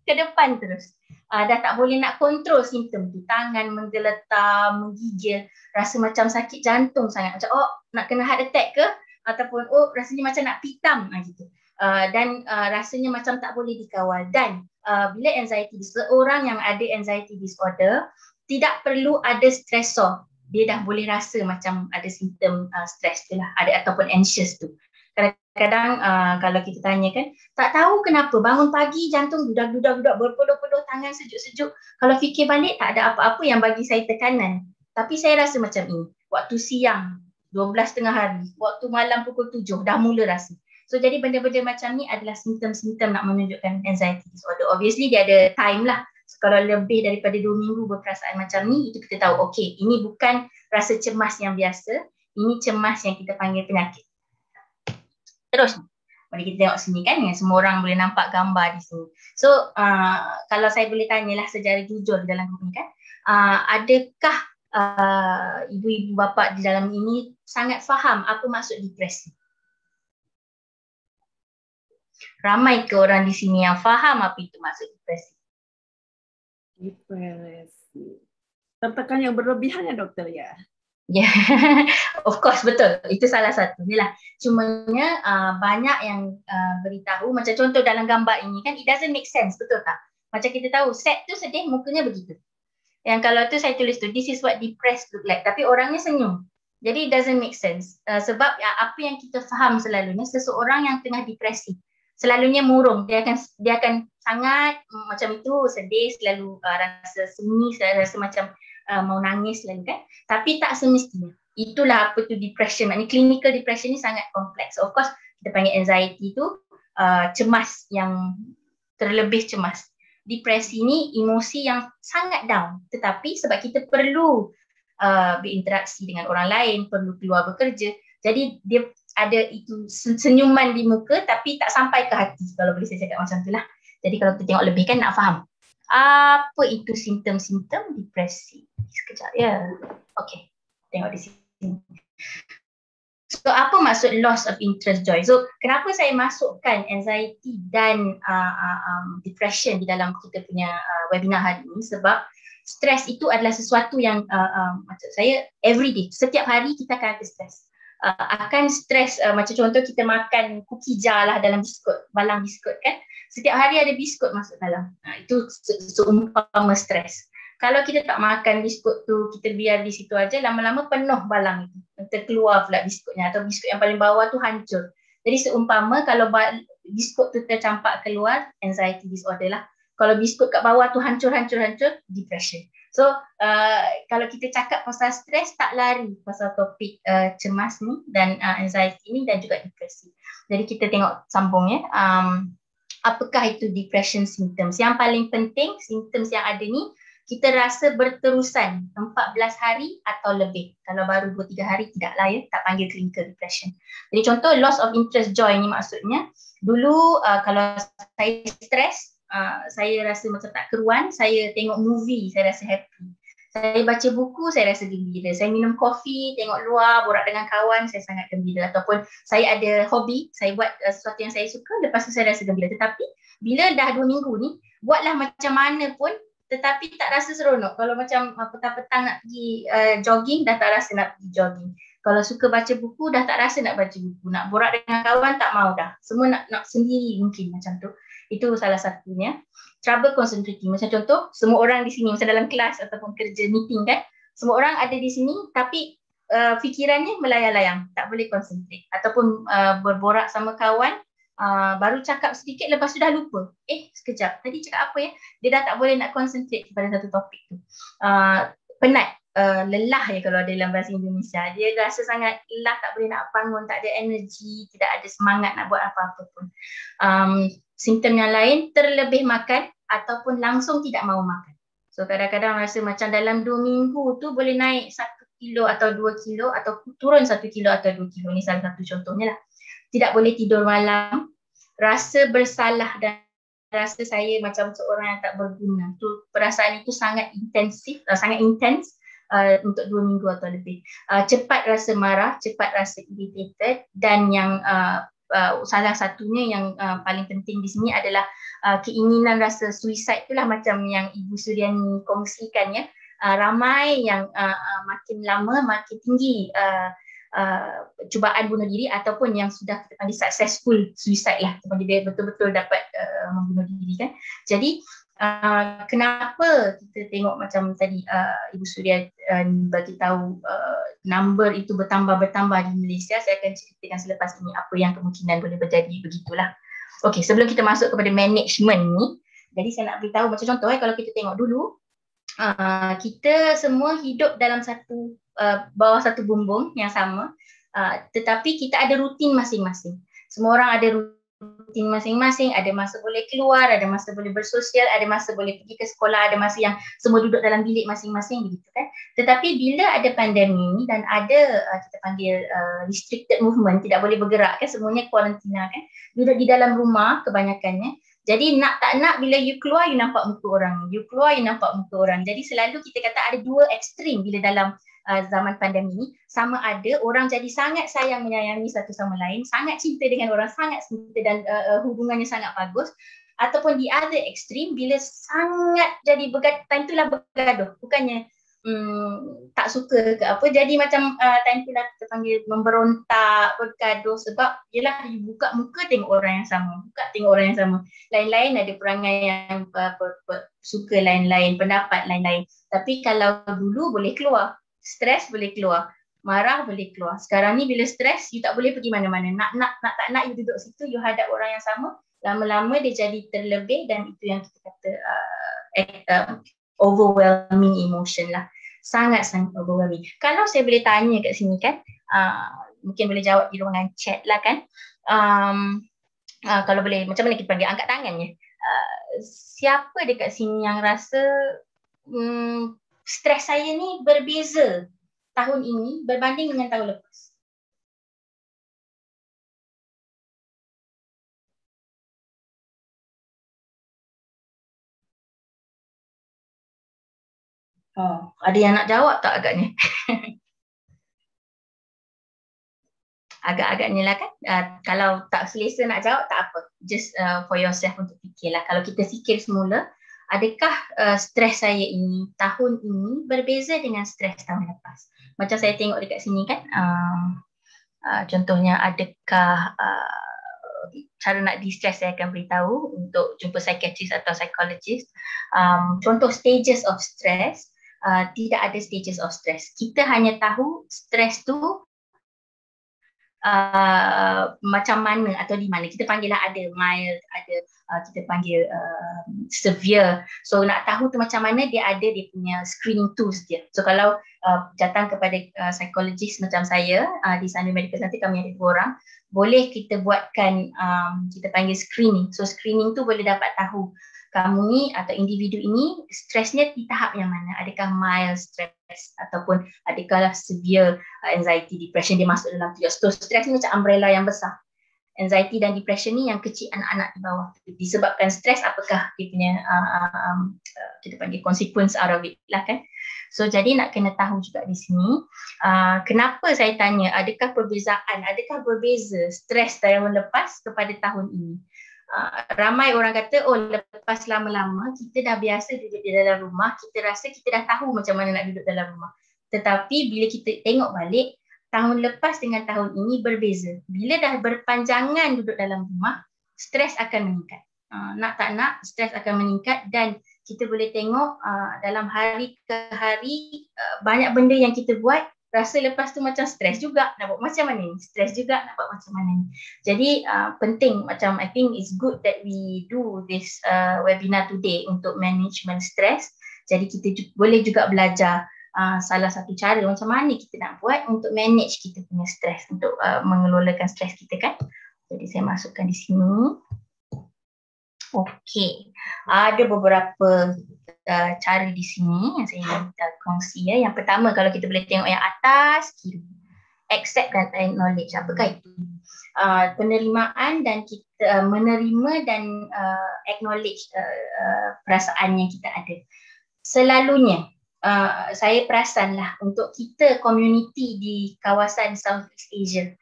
ke depan terus. Dah tak boleh nak kontrol simptom tu, tangan menggeletar, menggigil, rasa macam sakit jantung sangat, macam nak kena heart attack ke, ataupun rasanya macam nak pitam gitu. Dan rasanya macam tak boleh dikawal. Dan bila anxiety, seorang yang ada anxiety disorder tidak perlu ada stresor, dia dah boleh rasa macam ada simptom stres tu lah, ada ataupun anxious tu. Kadang-kadang kalau kita tanya kan, tak tahu kenapa bangun pagi jantung dudak-dudak berpeluh-peluh, tangan sejuk-sejuk. Kalau fikir balik tak ada apa-apa yang bagi saya tekanan. Tapi saya rasa macam ini. Waktu siang 12.30 hari, waktu malam pukul 7 dah mula rasa. So jadi benda-benda macam ni adalah simptom-simptom nak menunjukkan anxiety disorder. Obviously dia ada time lah. So, kalau lebih daripada 2 minggu berperasaan macam ni, itu kita tahu okey, ini bukan rasa cemas yang biasa, ini cemas yang kita panggil penyakit. Terus, mari kita tengok sini kan, semua orang boleh nampak gambar di sini. So, kalau saya boleh tanyalah secara jujur dalam grup ni kan, adakah ibu-ibu bapa di dalam ini sangat faham apa maksud depresi? Ramai ke orang di sini yang faham apa itu maksud depresi? Depresi. Tertekan yang berlebihan ya dokter ya? Ya, of course betul. Itu salah satu. Inilah. Cumanya banyak yang beritahu, macam contoh dalam gambar ini kan, it doesn't make sense, betul tak? Macam kita tahu, sad tu sedih, mukanya begitu. Yang kalau tu saya tulis tu, this is what depressed look like. Tapi orangnya senyum. Jadi it doesn't make sense. Sebab apa yang kita faham selalunya, seseorang yang tengah depresi, selalunya murung. Dia akan sangat macam itu, sedih, selalu rasa sunyi, rasa macam mau nangis selalu kan. Tapi tak semestinya. Itulah apa tu depression. Maknanya clinical depression ni sangat kompleks. Of course, kita panggil anxiety tu cemas, yang terlebih cemas. Depresi ni emosi yang sangat down. Tetapi sebab kita perlu berinteraksi dengan orang lain, perlu keluar bekerja, jadi dia ada itu senyuman di muka tapi tak sampai ke hati, kalau boleh saya cakap macam tu lah. Jadi kalau kita tengok lebih kan nak faham apa itu simptom-simptom depresi. Sekejap ya. Okey, tengok di sini. So apa maksud loss of interest, Joy? So kenapa saya masukkan anxiety dan depression di dalam kita punya webinar hari ini? Sebab stres itu adalah sesuatu yang maksud saya everyday, setiap hari kita akan ada stres. Akan stres, macam contoh kita makan cookie jar lah dalam biskut, balang biskut kan. Setiap hari ada biskut masuk dalam. Itu seumpama stres. Kalau kita tak makan biskut tu, kita biar di situ aja, lama-lama penuh balang itu. Terkeluar pula biskutnya, atau biskut yang paling bawah tu hancur. Jadi seumpama kalau biskut tu tercampak keluar, anxiety disorder lah. Kalau biskut kat bawah tu hancur, depression. So kalau kita cakap pasal stres, tak lari pasal topik cemas ni dan anxiety ni dan juga depresi. Jadi kita tengok sambung ya. Apakah itu depression symptoms? Yang paling penting, symptoms yang ada ni, kita rasa berterusan 14 hari atau lebih. Kalau baru 2-3 hari tidaklah ya, tak panggil clinical depression. Jadi contoh loss of interest, Joy ni maksudnya, dulu kalau saya stres, saya rasa macam tak keruan, saya tengok movie, saya rasa happy. Saya baca buku, saya rasa gembira. Saya minum kopi, tengok luar, borak dengan kawan, saya sangat gembira. Ataupun saya ada hobi, saya buat sesuatu yang saya suka, lepas tu saya rasa gembira. Tetapi bila dah 2 minggu ni, buatlah macam mana pun, tetapi tak rasa seronok. Kalau macam petang-petang nak pergi jogging, dah tak rasa nak pergi jogging. Kalau suka baca buku, dah tak rasa nak baca buku. Nak borak dengan kawan, tak mau dah. Semua nak sendiri mungkin macam tu. Itu salah satunya. Trouble concentrating. Macam contoh, semua orang di sini, macam dalam kelas ataupun kerja meeting kan, semua orang ada di sini tapi fikirannya melayang-layang. Tak boleh concentrate. Ataupun berborak sama kawan, baru cakap sedikit lepas tu dah lupa. Sekejap, tadi cakap apa ya? Dia dah tak boleh nak concentrate pada satu topik tu. Penat, lelah ya kalau ada dalam bahasa Indonesia. Dia rasa sangat lelah, tak boleh nak bangun, tak ada energi, tidak ada semangat nak buat apa-apa pun. Simptom yang lain, terlebih makan ataupun langsung tidak mahu makan. So kadang-kadang rasa macam dalam 2 minggu tu boleh naik 1 kilo atau 2 kilo atau turun 1 kilo atau 2 kilo. Ini salah satu contohnya lah. Tidak boleh tidur malam, rasa bersalah dan rasa saya macam seorang yang tak berguna. Tu perasaan itu sangat intensif, sangat intens untuk 2 minggu atau lebih. Cepat rasa marah, cepat rasa irritated dan yang salah satunya yang paling penting di sini adalah keinginan rasa suicide itulah macam yang Ibu Suryani kongsikan ya. Ramai yang makin lama makin tinggi cubaan bunuh diri ataupun yang sudah kita panggil successful suicide lah. Dia betul-betul dapat membunuh diri kan. Jadi kenapa kita tengok macam tadi Ibu Surya bagi tahu number itu bertambah di Malaysia. Saya akan ceritakan selepas ini apa yang kemungkinan boleh berjadi, begitulah. Okey, sebelum kita masuk kepada management ni, jadi saya nak beritahu macam contoh kalau kita tengok dulu kita semua hidup dalam satu bawah satu bumbung yang sama, tetapi kita ada rutin masing-masing. Semua orang ada rutin masing-masing, ada masa boleh keluar, ada masa boleh bersosial, ada masa boleh pergi ke sekolah, ada masa yang semua duduk dalam bilik masing-masing begitu kan. Tetapi bila ada pandemik dan ada kita panggil restricted movement, tidak boleh bergerak kan, semuanya kuarantina kan, duduk di dalam rumah kebanyakannya. Jadi nak tak nak bila you keluar you nampak muka orang, you keluar you nampak muka orang. Jadi selalu kita kata ada dua ekstrim bila dalam zaman pandemik ni. Sama ada orang jadi sangat sayang menyayangi satu sama lain, sangat cinta dengan orang, sangat cinta dan hubungannya sangat bagus. Ataupun di other extreme bila sangat jadi time itulah bergaduh, bukannya tak suka ke apa, jadi macam time itulah kita panggil memberontak, bergaduh sebab yelah you buka muka tengok orang yang sama, buka tengok orang yang sama. Lain-lain ada perangai yang suka lain-lain, pendapat lain-lain. Tapi kalau dulu boleh keluar, stres boleh keluar, marah boleh keluar. Sekarang ni bila stres, you tak boleh pergi mana-mana. Nak tak nak you duduk situ, you hadap orang yang sama. Lama-lama dia jadi terlebih dan itu yang kita kata overwhelming emotion lah. Sangat-sangat overwhelming. Kalau saya boleh tanya kat sini kan, mungkin boleh jawab di ruangan chat lah kan. Kalau boleh, macam mana kita panggil, angkat tangannya. Siapa dekat sini yang rasa stres saya ni berbeza tahun ini berbanding dengan tahun lepas? Oh, ada yang nak jawab tak agaknya? Agak-agak ni lah kan. Kalau tak selesa nak jawab tak apa. Just for yourself untuk fikirlah. Kalau kita fikir semula, adakah stres saya ini tahun ini berbeza dengan stres tahun lepas? Macam saya tengok dekat sini kan. Contohnya adakah cara nak di-stress saya akan beritahu untuk jumpa psikiatris atau psikologis. Contoh stages of stress, tidak ada stages of stress. Kita hanya tahu stress tu macam mana atau di mana. Kita panggil lah, ada mild, ada kita panggil severe. So nak tahu tu macam mana, dia ada dia punya screening tools dia. So kalau datang kepada psikologis macam saya di Sunway Medical Center, kami ada 2 orang, boleh kita buatkan kita panggil screening. So screening tu boleh dapat tahu kamu ni atau individu ini stresnya di tahap yang mana. Adakah mild stress ataupun adakah severe anxiety, depression, dia masuk dalam tu. So stress ni macam umbrella yang besar. Anxiety dan depression ni yang kecil, anak-anak di bawah. Disebabkan stres, apakah dia punya kita panggil consequence out of it lah kan. So jadi nak kena tahu juga di sini kenapa saya tanya adakah perbezaan, adakah berbeza stres tahun lepas kepada tahun ini. Ramai orang kata, oh lepas lama-lama kita dah biasa duduk di dalam rumah, kita rasa kita dah tahu macam mana nak duduk dalam rumah. Tetapi bila kita tengok balik, tahun lepas dengan tahun ini berbeza. Bila dah berpanjangan duduk dalam rumah, stres akan meningkat. Nak tak nak, stres akan meningkat dan kita boleh tengok dalam hari ke hari banyak benda yang kita buat, rasa lepas tu macam stres juga, nak buat macam mana ni? Stres juga, nak buat macam mana ni? Jadi penting, macam I think it's good that we do this webinar today untuk management stress. Jadi kita boleh juga belajar salah satu cara macam mana kita nak buat untuk manage kita punya stres, untuk mengelolakan stres kita kan. Jadi saya masukkan di sini. Okey, ada beberapa cara di sini yang saya kongsi ya. Yang pertama, kalau kita boleh tengok yang atas kiri, accept dan acknowledge. Apakah itu? Penerimaan dan kita menerima dan acknowledge perasaan yang kita ada. Selalunya saya perasanlah untuk kita community di kawasan Southeast Asia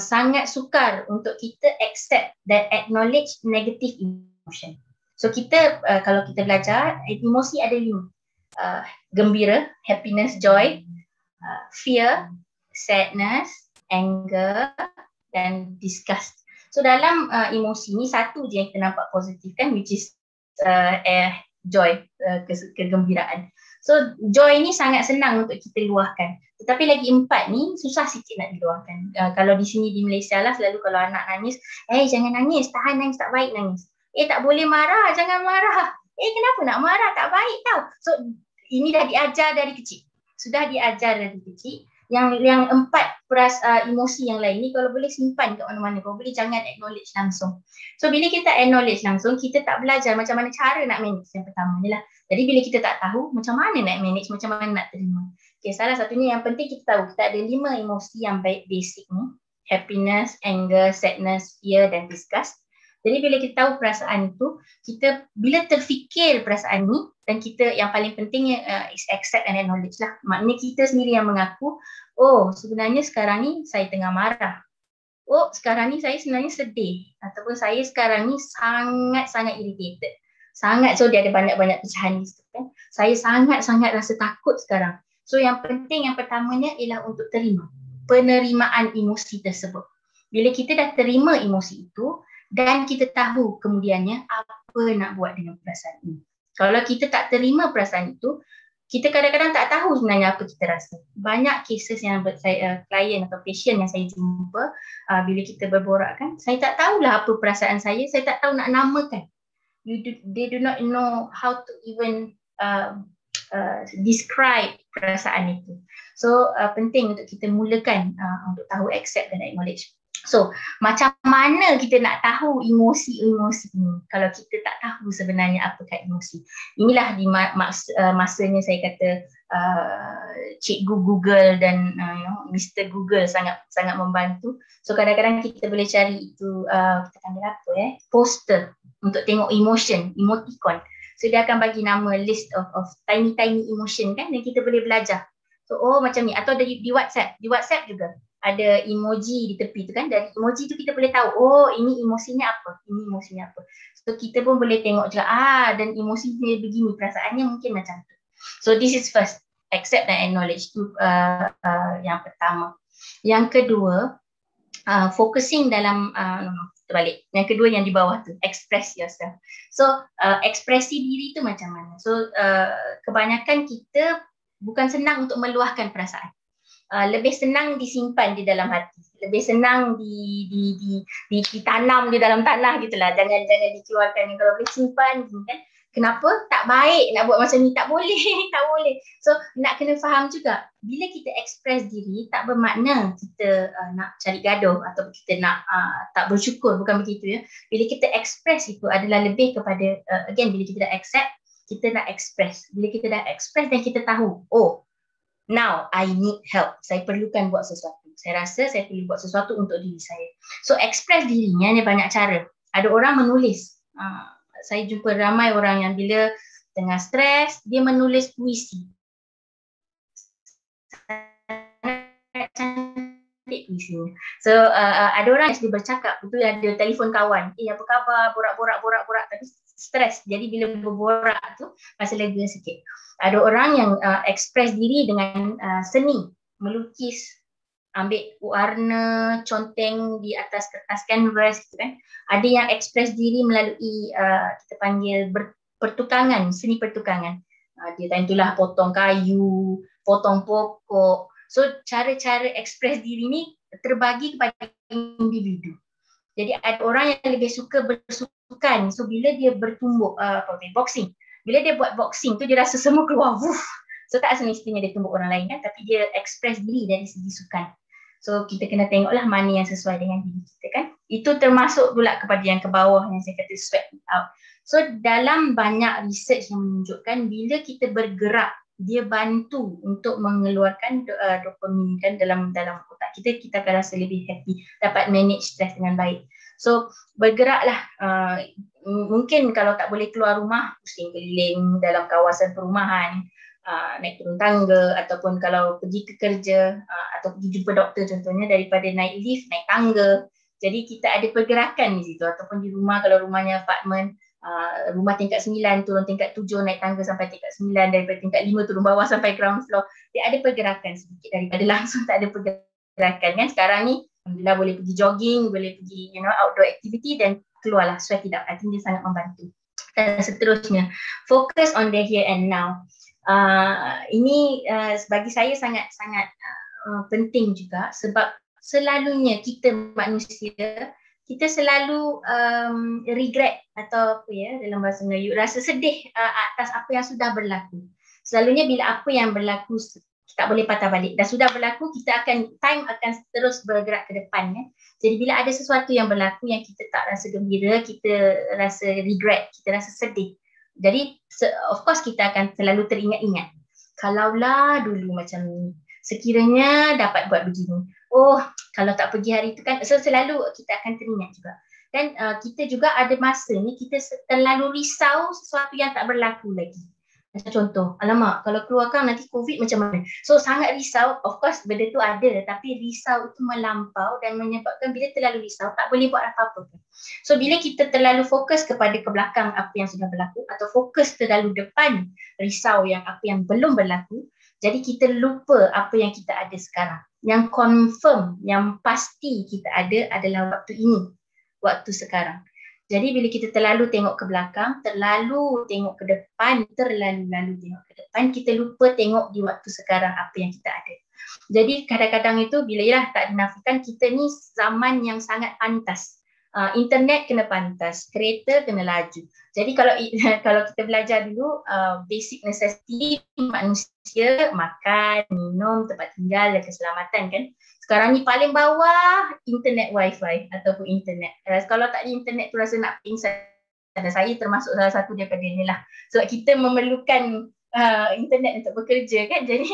sangat sukar untuk kita accept dan acknowledge negative emotion. So kita kalau kita belajar, emosi ada 5. Gembira, happiness, joy, fear, sadness, anger dan disgust. So dalam emosi ni satu je yang kita nampak positif kan, which is joy, kegembiraan. So joy ni sangat senang untuk kita luahkan. Tetapi lagi 4 ni susah sikit nak diluahkan. Kalau di sini di Malaysia lah, selalu kalau anak nangis, jangan nangis, tahan nangis, tak baik nangis. Tak boleh marah, jangan marah. Kenapa nak marah, tak baik tau. So ini dah diajar dari kecil. Sudah diajar dari kecil. Yang 4 emosi yang lain ni kalau boleh simpan kat mana-mana. Kalau boleh jangan acknowledge langsung. So bila kita acknowledge langsung, kita tak belajar macam mana cara nak manage. Yang pertama ni lah. Jadi bila kita tak tahu macam mana nak manage, macam mana nak terima. Okay, salah satunya yang penting kita tahu, kita ada 5 emosi yang basic ni. Happiness, anger, sadness, fear dan disgust. Jadi bila kita tahu perasaan itu, kita bila terfikir perasaan ni, dan kita yang paling pentingnya is accept and acknowledge lah. Maknanya kita sendiri yang mengaku, oh sebenarnya sekarang ni saya tengah marah. Oh sekarang ni saya sebenarnya sedih. Ataupun saya sekarang ni sangat-sangat irritated. Sangat, so dia ada banyak-banyak pecahan ni. Kan? Saya sangat-sangat rasa takut sekarang. So yang penting, yang pertamanya ialah untuk terima. Penerimaan emosi tersebut. Bila kita dah terima emosi itu, dan kita tahu kemudiannya apa nak buat dengan perasaan ini. Kalau kita tak terima perasaan itu, kita kadang-kadang tak tahu sebenarnya apa kita rasa. Banyak cases yang klien atau patient yang saya jumpa, bila kita berborak kan, saya tak tahulah apa perasaan saya tak tahu nak namakan. They do not know how to even describe perasaan itu. So penting untuk kita mulakan untuk tahu accept dan acknowledge. So macam mana kita nak tahu emosi-emosi ini kalau kita tak tahu sebenarnya apakah emosi. Inilah di masanya saya kata Cikgu Google dan Mr. Google sangat membantu. So kadang-kadang kita boleh cari itu kita panggil apa poster untuk tengok emoticon. So dia akan bagi nama list of tiny emotion kan, dan kita boleh belajar. So macam ni. Atau di WhatsApp juga ada emoji di tepi tu kan. Dari emoji tu kita boleh tahu ini emosinya apa, ini emosinya apa. So kita pun boleh tengok juga dan emosinya begini, perasaannya mungkin macam tu. So this is first, accept and acknowledge tu yang pertama. Yang kedua, focusing dalam terbalik. Yang kedua yang di bawah tu, express yourself. So ekspresi diri tu macam mana? So kebanyakan kita bukan senang untuk meluahkan perasaan. Lebih senang disimpan di dalam hati, lebih senang ditanam di dalam tanah gitulah. Jangan dikeluarkan. Kalau boleh simpan kan. Kenapa? Tak baik nak buat macam ni, tak boleh. Tak boleh. So nak kena faham juga, bila kita express diri tak bermakna kita nak cari gaduh atau kita nak tak bersyukur, bukan begitu ya. Bila kita express itu adalah lebih kepada again, bila kita dah accept, kita dah express. Bila kita dah express dan kita tahu, now I need help. Saya perlukan buat sesuatu. Saya rasa saya perlu buat sesuatu untuk diri saya. So express dirinya ada banyak cara. Ada orang menulis. Saya jumpa ramai orang yang bila tengah stres, dia menulis puisi. Cantik puisinya. So ada orang yang bercakap, betul, ada telefon kawan. Apa khabar? Borak. Tapi stres. Jadi bila berborak tu rasa lega sikit. Ada orang yang express diri dengan seni, melukis, ambil warna, conteng di atas kertas canvas gitu kan. Ada yang express diri melalui kita panggil pertukangan, seni pertukangan. Dia tentulah potong kayu, potong pokok. So cara-cara express diri ni terbagi kepada individu. Jadi ada orang yang lebih suka bersukan. So bila dia bertumbuk boxing, bila dia buat boxing tu dia rasa semua keluar. So tak semestinya dia tumbuk orang lain kan, tapi dia express diri dari segi sukan. So kita kena tengoklah mana yang sesuai dengan diri kita kan. Itu termasuk pula kepada yang ke bawah yang saya kata sweat out. So dalam banyak research yang menunjukkan bila kita bergerak, dia bantu untuk mengeluarkan dopamin kan dalam otak kita. Kita akan rasa lebih happy, dapat manage stress dengan baik. So bergeraklah. Mungkin kalau tak boleh keluar rumah, pusing keliling dalam kawasan perumahan, naik turun tangga, ataupun kalau pergi ke kerja atau pergi jumpa doktor contohnya, daripada naik lift, naik tangga. Jadi kita ada pergerakan di situ. Ataupun di rumah, kalau rumahnya apartmen, rumah tingkat 9 turun tingkat 7, naik tangga sampai tingkat 9, daripada tingkat 5 turun bawah sampai ground floor. Dia ada pergerakan sedikit daripada langsung tak ada pergerakan kan. Sekarang ni alhamdulillah boleh pergi jogging, boleh pergi outdoor activity dan keluarlah sweat it out. I think dia sangat membantu. Dan seterusnya, focus on the here and now. Ini bagi saya sangat-sangat penting juga, sebab selalunya kita manusia, kita selalu regret atau apa ya dalam bahasa Melayu, rasa sedih atas apa yang sudah berlaku. Selalunya bila apa yang berlaku tak boleh patah balik, dah sudah berlaku, time akan terus bergerak ke depan ya. Jadi bila ada sesuatu yang berlaku yang kita tak rasa gembira, kita rasa regret, kita rasa sedih. Jadi of course kita akan selalu teringat-ingat, kalaulah dulu macam ni, sekiranya dapat buat begini. Kalau tak pergi hari itu kan. So selalu kita akan teringat juga. Dan kita juga ada masa ni kita terlalu risau sesuatu yang tak berlaku lagi. Macam contoh, alamak kalau keluarkan nanti COVID macam mana. So sangat risau. Of course benda tu ada, tapi risau itu melampau dan menyebabkan bila terlalu risau tak boleh buat apa-apa. So bila kita terlalu fokus kepada ke belakang apa yang sudah berlaku, atau fokus terlalu depan risau yang apa yang belum berlaku, jadi kita lupa apa yang kita ada sekarang. Yang confirm, yang pasti kita ada adalah waktu ini, waktu sekarang. Jadi bila kita terlalu tengok ke belakang, terlalu tengok ke depan, terlalu tengok ke depan, kita lupa tengok di waktu sekarang apa yang kita ada. Jadi kadang-kadang itu bila tak dinafikan, kita ni zaman yang sangat pantas. Internet kena pantas, kereta kena laju. Jadi kalau kita belajar dulu basic necessity manusia, makan, minum, tempat tinggal dan keselamatan kan. Sekarang ni paling bawah internet wifi ataupun internet. Kalau tak ada internet tu rasa nak pingsan. Dan saya termasuk salah satu daripada ni lah. Sebab kita memerlukan internet untuk bekerja kan. Jadi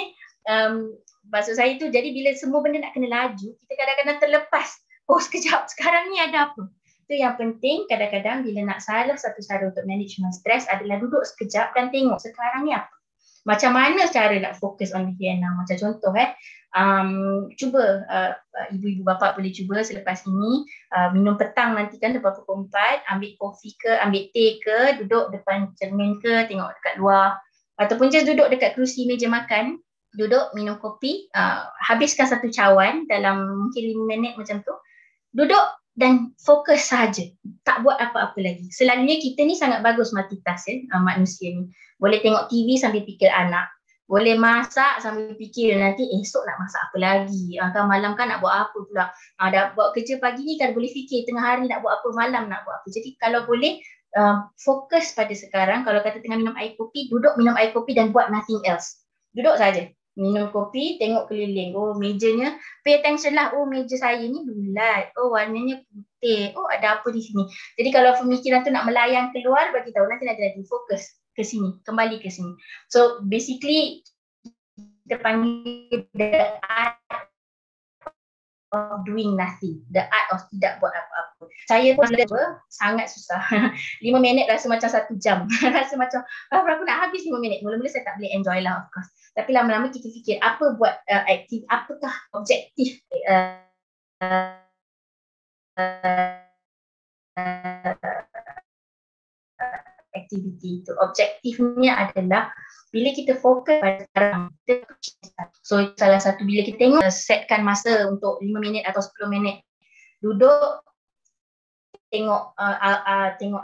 maksud saya tu, jadi bila semua benda nak kena laju, kita kadang-kadang terlepas. Sekejap, sekarang ni ada apa? Itu yang penting. Kadang-kadang bila nak salah satu cara untuk management stres adalah duduk sekejap dan tengok sekarang ni apa. Macam mana cara nak fokus on the here and now. Macam contoh cuba ibu-ibu bapa boleh cuba selepas ini minum petang nanti kan lepas pukul 4, ambil kopi ke, ambil teh ke, duduk depan cermin ke, tengok dekat luar, ataupun just duduk dekat kerusi meja makan, duduk minum kopi, habiskan satu cawan dalam mungkin 5 minit macam tu, duduk dan fokus saja, tak buat apa-apa lagi. Selalunya kita ni sangat bagus multitask manusia ni. Boleh tengok TV sambil fikir anak, boleh masak sambil fikir nanti esok nak masak apa lagi, kan malam kan nak buat apa pula, dah buat kerja pagi ni kan boleh fikir tengah hari nak buat apa, malam nak buat apa. Jadi kalau boleh fokus pada sekarang. Kalau kata tengah minum air kopi, duduk minum air kopi dan buat nothing else. Duduk saja. Minum kopi, tengok keliling. Oh, mejanya, pay attention lah. Oh, meja saya ni bulat. Oh, warnanya putih. Oh, ada apa di sini. Jadi kalau pemikiran tu nak melayang keluar, bagi tahu nanti fokus ke sini, kembali ke sini. So, basically, kita panggil the art of doing nothing. The art of tidak buat apa-apa. Saya pun sangat susah. 5 minit rasa macam 1 jam. Rasa macam, berapa nak habis 5 minit. Mula-mula saya tak boleh enjoy lah, of course. Tapi lama-lama kita fikir apa buat apakah objektif aktiviti itu. Objektifnya adalah bila kita fokus pada sekarang. So salah satu bila kita tengok, setkan masa untuk 5 minit atau 10 minit. Duduk tengok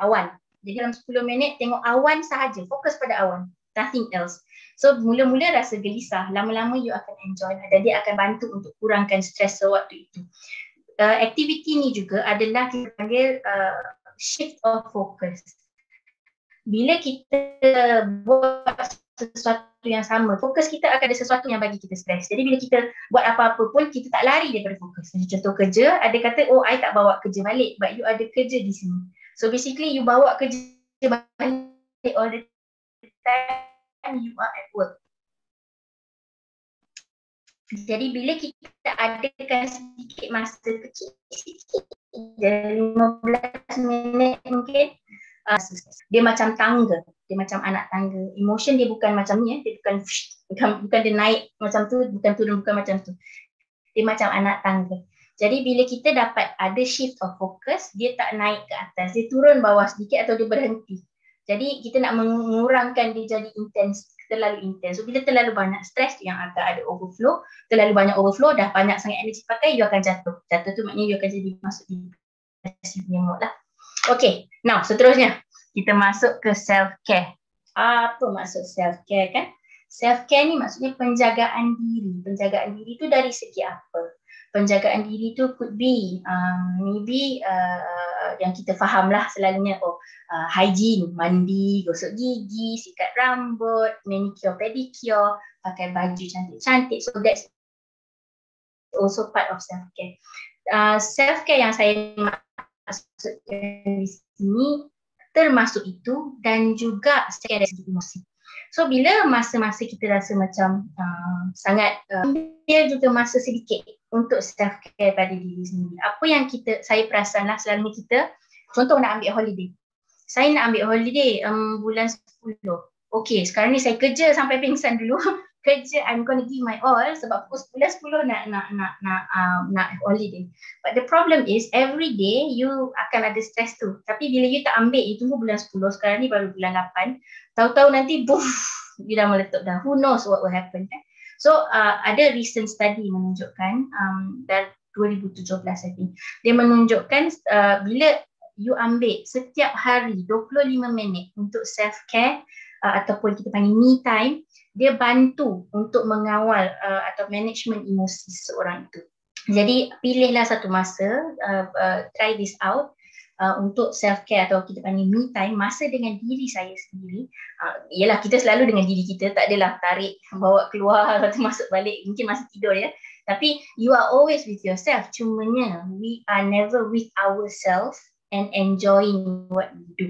awan. Jadi dalam 10 minit tengok awan sahaja, fokus pada awan. Nothing else. So mula-mula rasa gelisah, lama-lama you akan enjoy dan dia akan bantu untuk kurangkan stres sewaktu itu. Aktiviti ni juga adalah kita panggil shift of focus. Bila kita buat sesuatu yang sama, fokus kita akan ada sesuatu yang bagi kita stres. Jadi bila kita buat apa-apa pun, kita tak lari daripada fokus. Contoh kerja, ada kata, oh I tak bawa kerja balik, but you ada kerja di sini. So basically you bawa kerja balik all the time you are at work. Jadi bila kita adakan sedikit masa kecil, dari 15 minit mungkin, dia macam tangga, dia macam anak tangga. Emotion dia bukan macam ni, dia bukan dia naik macam tu, bukan turun, bukan macam tu. Dia macam anak tangga. Jadi bila kita dapat ada shift of focus, dia tak naik ke atas, dia turun bawah sedikit atau dia berhenti. Jadi kita nak mengurangkan dia jadi intens, terlalu intens. So bila terlalu banyak stres yang akan ada overflow, terlalu banyak overflow, dah banyak sangat energi pakai, you akan jatuh. Jatuh tu maknanya you akan jadi masuk di depressive mode lah. Okay, now seterusnya kita masuk ke self-care. Apa maksud self-care kan? Self-care ni maksudnya penjagaan diri. Penjagaan diri tu dari segi apa? Penjagaan diri tu could be maybe yang kita faham lah selalunya, hygiene, mandi, gosok gigi, sikat rambut, manicure, pedicure, pakai baju cantik-cantik. So that's also part of self-care. Self-care yang saya maksudkan di sini termasuk itu dan juga self-care dari segi emosi. So bila masa-masa kita rasa macam sangat dia juga masa sedikit untuk self-care pada diri sendiri. Apa yang saya perasan lah selalunya kita, contoh nak ambil holiday. Saya nak ambil holiday bulan 10. Okay, sekarang ni saya kerja sampai pingsan dulu. Kerja, I'm gonna give my all sebab bulan 10 nak holiday. But the problem is every day you akan ada stress tu. Tapi bila you tak ambil, you tunggu bulan 10, sekarang ni baru bulan 8. Tahu-tahu nanti you dah meletup dah. Who knows what will happen kan? So ada recent study menunjukkan dari 2017 I think. Dia menunjukkan bila you ambil setiap hari 25 minit untuk self-care ataupun kita panggil me time, dia bantu untuk mengawal atau management emosi seseorang itu. Jadi pilihlah satu masa, try this out untuk self-care atau kita panggil me time, masa dengan diri saya sendiri. Yalah, kita selalu dengan diri kita, tak adalah tarik, bawa keluar atau masuk balik, mungkin masih tidur ya. Tapi you are always with yourself, cumanya we are never with ourselves and enjoying what we do.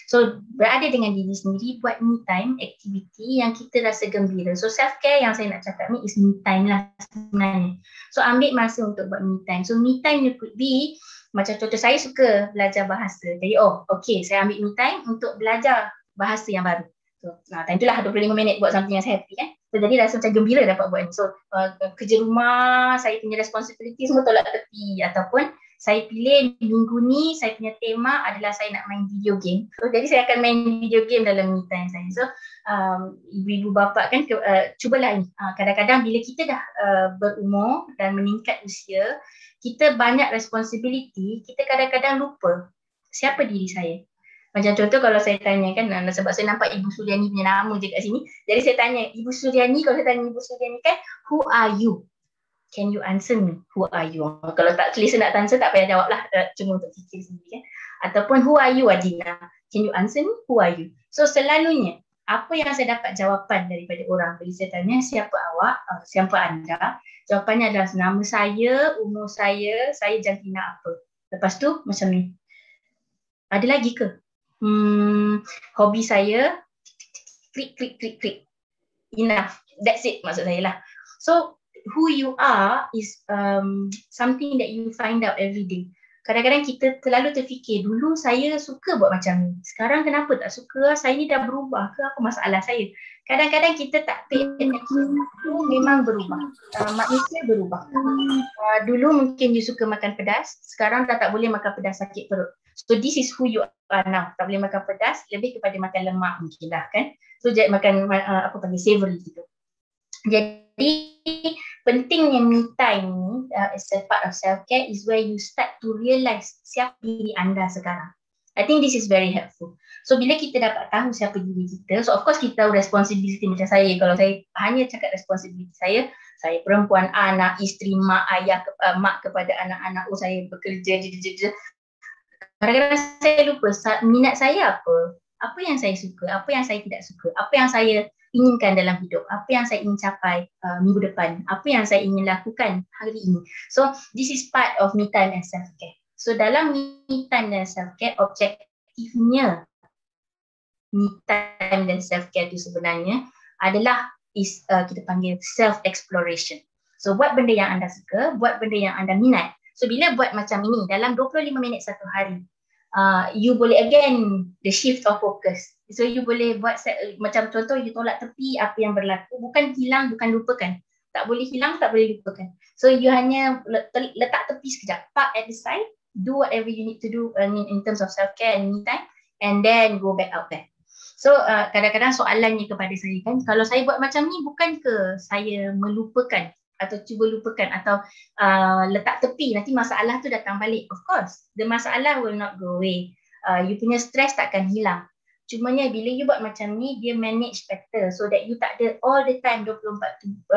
So berada dengan diri sendiri, buat me time, aktiviti yang kita rasa gembira. So self-care yang saya nak cakap ni is me time lah sebenarnya. So ambil masa untuk buat me time. So me time you could be Macam contoh saya suka belajar bahasa. Jadi okay, saya ambil me time untuk belajar bahasa yang baru. So, time itulah 25 minit buat something yang saya happy kan. So, jadi rasa macam gembira dapat buat ni. So kerja rumah, saya punya responsibility semua tolak tepi. Ataupun saya pilih minggu ni saya punya tema adalah saya nak main video game. So jadi saya akan main video game dalam me time saya. So ibu-ibu bapa kan cubalah ni. Kadang-kadang bila kita dah berumur dan meningkat usia, kita banyak responsibility, kita kadang-kadang lupa siapa diri saya. Macam contoh kalau saya tanya kan, sebab saya nampak Ibu Suryani punya nama je kat sini. Jadi saya tanya Ibu Suryani, kalau saya tanya Ibu Suryani kan, who are you? Can you answer me? Who are you? Kalau tak selesa nak answer, tak payah jawab lah. Cuma untuk fikir sendiri kan. Ataupun who are you Adina? Can you answer me? Who are you? So selalunya, apa yang saya dapat jawapan daripada orang bila saya tanya siapa awak, siapa anda, jawapannya adalah nama saya, umur saya jantina apa. Lepas tu macam ni. Ada lagi ke? Hobi saya, klik. Enough. That's it maksud saya lah. So who you are is something that you find out every day. Kadang-kadang kita terlalu terfikir, dulu saya suka buat macam ni, sekarang kenapa tak suka, saya ni dah berubah ke, apa masalah saya. Kadang-kadang kita tak pay attention, memang berubah, manusia berubah. Dulu mungkin you suka makan pedas, sekarang dah tak boleh makan pedas, sakit perut. So this is who you are now. Tak boleh makan pedas, lebih kepada makan lemak mungkin lah kan. So jadi makan apa panggil savory gitu. Jadi pentingnya me time ni as a part of self-care is where you start to realise siapa diri anda sekarang. I think this is very helpful. So bila kita dapat tahu siapa diri kita, so of course kita tahu responsibility macam saya. Kalau saya hanya cakap responsibility saya perempuan, anak, isteri, mak, ayah, mak kepada anak-anak, saya bekerja, kadang-kadang saya lupa minat saya apa yang saya suka, apa yang saya tidak suka, apa yang saya inginkan dalam hidup, apa yang saya ingin capai minggu depan, apa yang saya ingin lakukan hari ini. So this is part of me time and self-care. So dalam me time dan self-care, objektifnya me time dan self-care itu sebenarnya adalah kita panggil self-exploration. So buat benda yang anda suka, buat benda yang anda minat. So bila buat macam ini dalam 25 minit satu hari, you boleh again the shift of focus. So you boleh buat macam contoh you tolak tepi apa yang berlaku, bukan hilang, bukan lupakan. Tak boleh hilang, tak boleh lupakan. So you hanya letak tepi sekejap, park at the side, do whatever you need to do in terms of self-care and me time, and then go back out there. So kadang-kadang soalannya kepada saya kan, kalau saya buat macam ni bukan ke saya melupakan atau cuba lupakan atau letak tepi, nanti masalah tu datang balik. Of course, the masalah will not go away. You punya stress takkan hilang. Cumanya bila you buat macam ni, dia manage better so that you tak ada all the time 24/7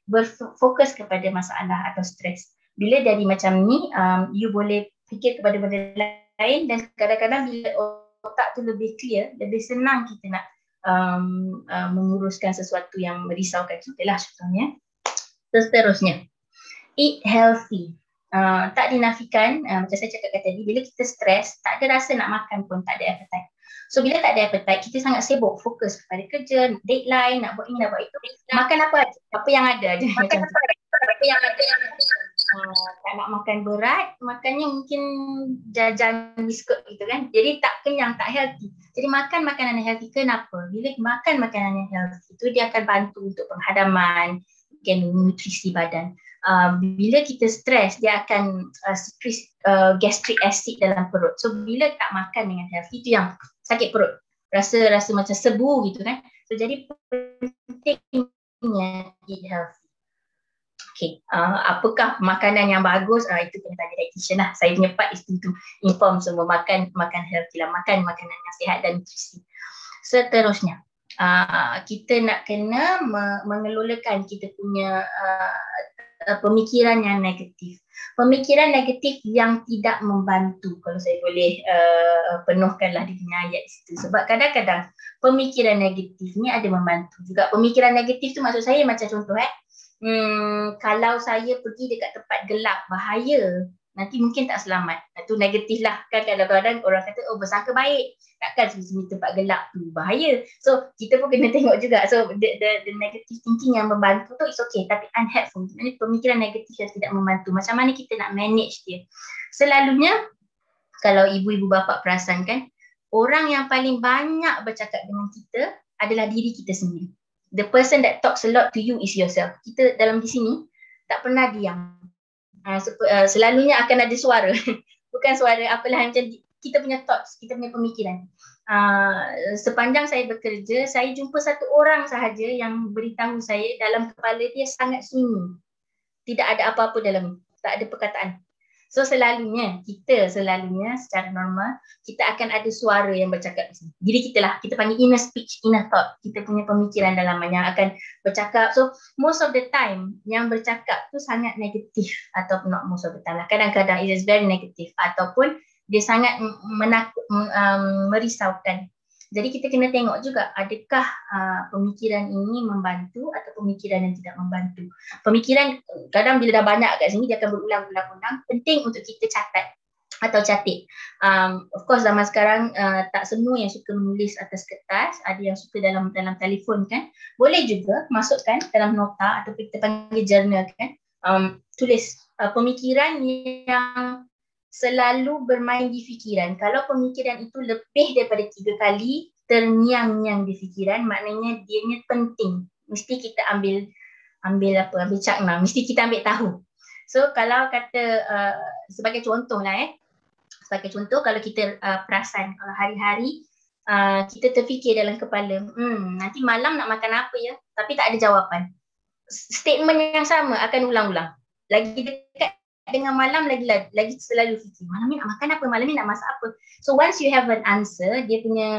berfokus kepada masalah atau stress. Bila jadi macam ni, you boleh fikir kepada benda lain dan kadang-kadang bila otak tu lebih clear, lebih senang kita nak menguruskan sesuatu yang merisaukan kita lah contohnya. Seterusnya, eat healthy. Tak dinafikan, macam saya cakap tadi, bila kita stres, tak ada rasa nak makan pun, tak ada appetite. So bila tak ada appetite, kita sangat sibuk, fokus kepada kerja, deadline, nak buat ini, nak buat itu. Makan apa aja, apa yang ada aja. Macam tu. Apa yang ada. Tak nak makan berat, makannya mungkin jajan biskut gitu kan. Jadi tak kenyang, tak healthy. Jadi makan makanan yang healthy. Kenapa? Bila makan makanan yang healthy itu dia akan bantu untuk penghadaman, nutrisi badan. Bila kita stres, dia akan secrete gastric acid dalam perut. So bila tak makan dengan healthy, itu yang sakit perut, rasa macam sebu gitu kan. So jadi pentingnya eat healthy. Okay, apakah makanan yang bagus? Itu kena tanya dietitian lah. Saya punya part is to inform semua makan healthy lah, makan makanan yang sihat dan nutrisi. Seterusnya, kita nak kena mengelolakan kita punya pemikiran yang negatif. Pemikiran negatif yang tidak membantu, kalau saya boleh penuhkanlah di punya ayat situ. Sebab kadang-kadang pemikiran negatif ni ada membantu juga. Pemikiran negatif tu maksud saya macam contoh kalau saya pergi dekat tempat gelap, bahaya, nanti mungkin tak selamat. Itu negatif lah kan, kadang-kadang orang kata oh bersangka baik, takkan sembunyi tempat gelap tu bahaya. So kita pun kena tengok juga. So the negative thinking yang membantu tu is okay, tapi unhelpful. Ini pemikiran negatif yang tidak membantu. Macam mana kita nak manage dia? Selalunya kalau ibu-ibu bapa perasan kan, orang yang paling banyak bercakap dengan kita adalah diri kita sendiri. The person that talks a lot to you is yourself. Kita dalam di sini tak pernah diam. Selalunya akan ada suara. Bukan suara apalah, macam kita punya thoughts, kita punya pemikiran. Sepanjang saya bekerja, saya jumpa satu orang sahaja yang beritahu saya dalam kepala dia sangat sunyi. Tidak ada apa-apa dalam, tak ada perkataan. So kita selalunya secara normal, kita akan ada suara yang bercakap di sini. Diri kita lah, kita panggil inner speech, inner thought. Kita punya pemikiran dalaman yang akan bercakap. So most of the time yang bercakap tu sangat negatif, ataupun not most of the time lah. Kadang-kadang it is very negative, ataupun dia sangat merisaukan. Jadi kita kena tengok juga adakah pemikiran ini membantu atau pemikiran yang tidak membantu. Pemikiran kadang bila dah banyak kat sini dia akan berulang-ulang. Penting untuk kita catat atau catik. Of course zaman sekarang tak semua yang suka menulis atas kertas, ada yang suka dalam telefon kan. Boleh juga masukkan dalam nota atau kita panggil journal kan. Tulis pemikiran yang selalu bermain di fikiran. Kalau pemikiran itu lebih daripada 3 kali terngiang-ngiang di fikiran, maknanya dianya penting. Mesti kita ambil cakna, mesti kita ambil tahu. So kalau kata sebagai contoh lah sebagai contoh kalau kita perasan hari-hari kita terfikir dalam kepala, nanti malam nak makan apa ya? Tapi tak ada jawapan. Statement yang sama akan ulang-ulang. Lagi dekat dengan malam lagi selalu fikir, malam ni nak makan apa, malam ni nak masak apa. So once you have an answer, dia punya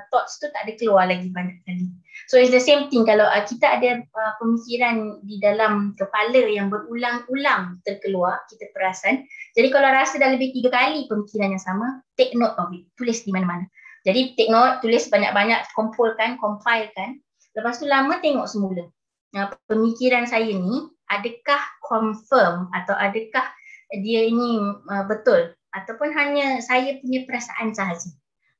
thoughts tu tak ada keluar lagi banyak kali. So it's the same thing kalau kita ada pemikiran di dalam kepala yang berulang-ulang terkeluar, kita perasan. Jadi kalau rasa dah lebih 3 kali pemikiran yang sama, take note of it, tulis di mana-mana. Jadi take note, tulis banyak-banyak, compilekan. Lepas tu lama tengok semula. Pemikiran saya ni adakah confirm atau adakah dia ini betul ataupun hanya saya punya perasaan sahaja.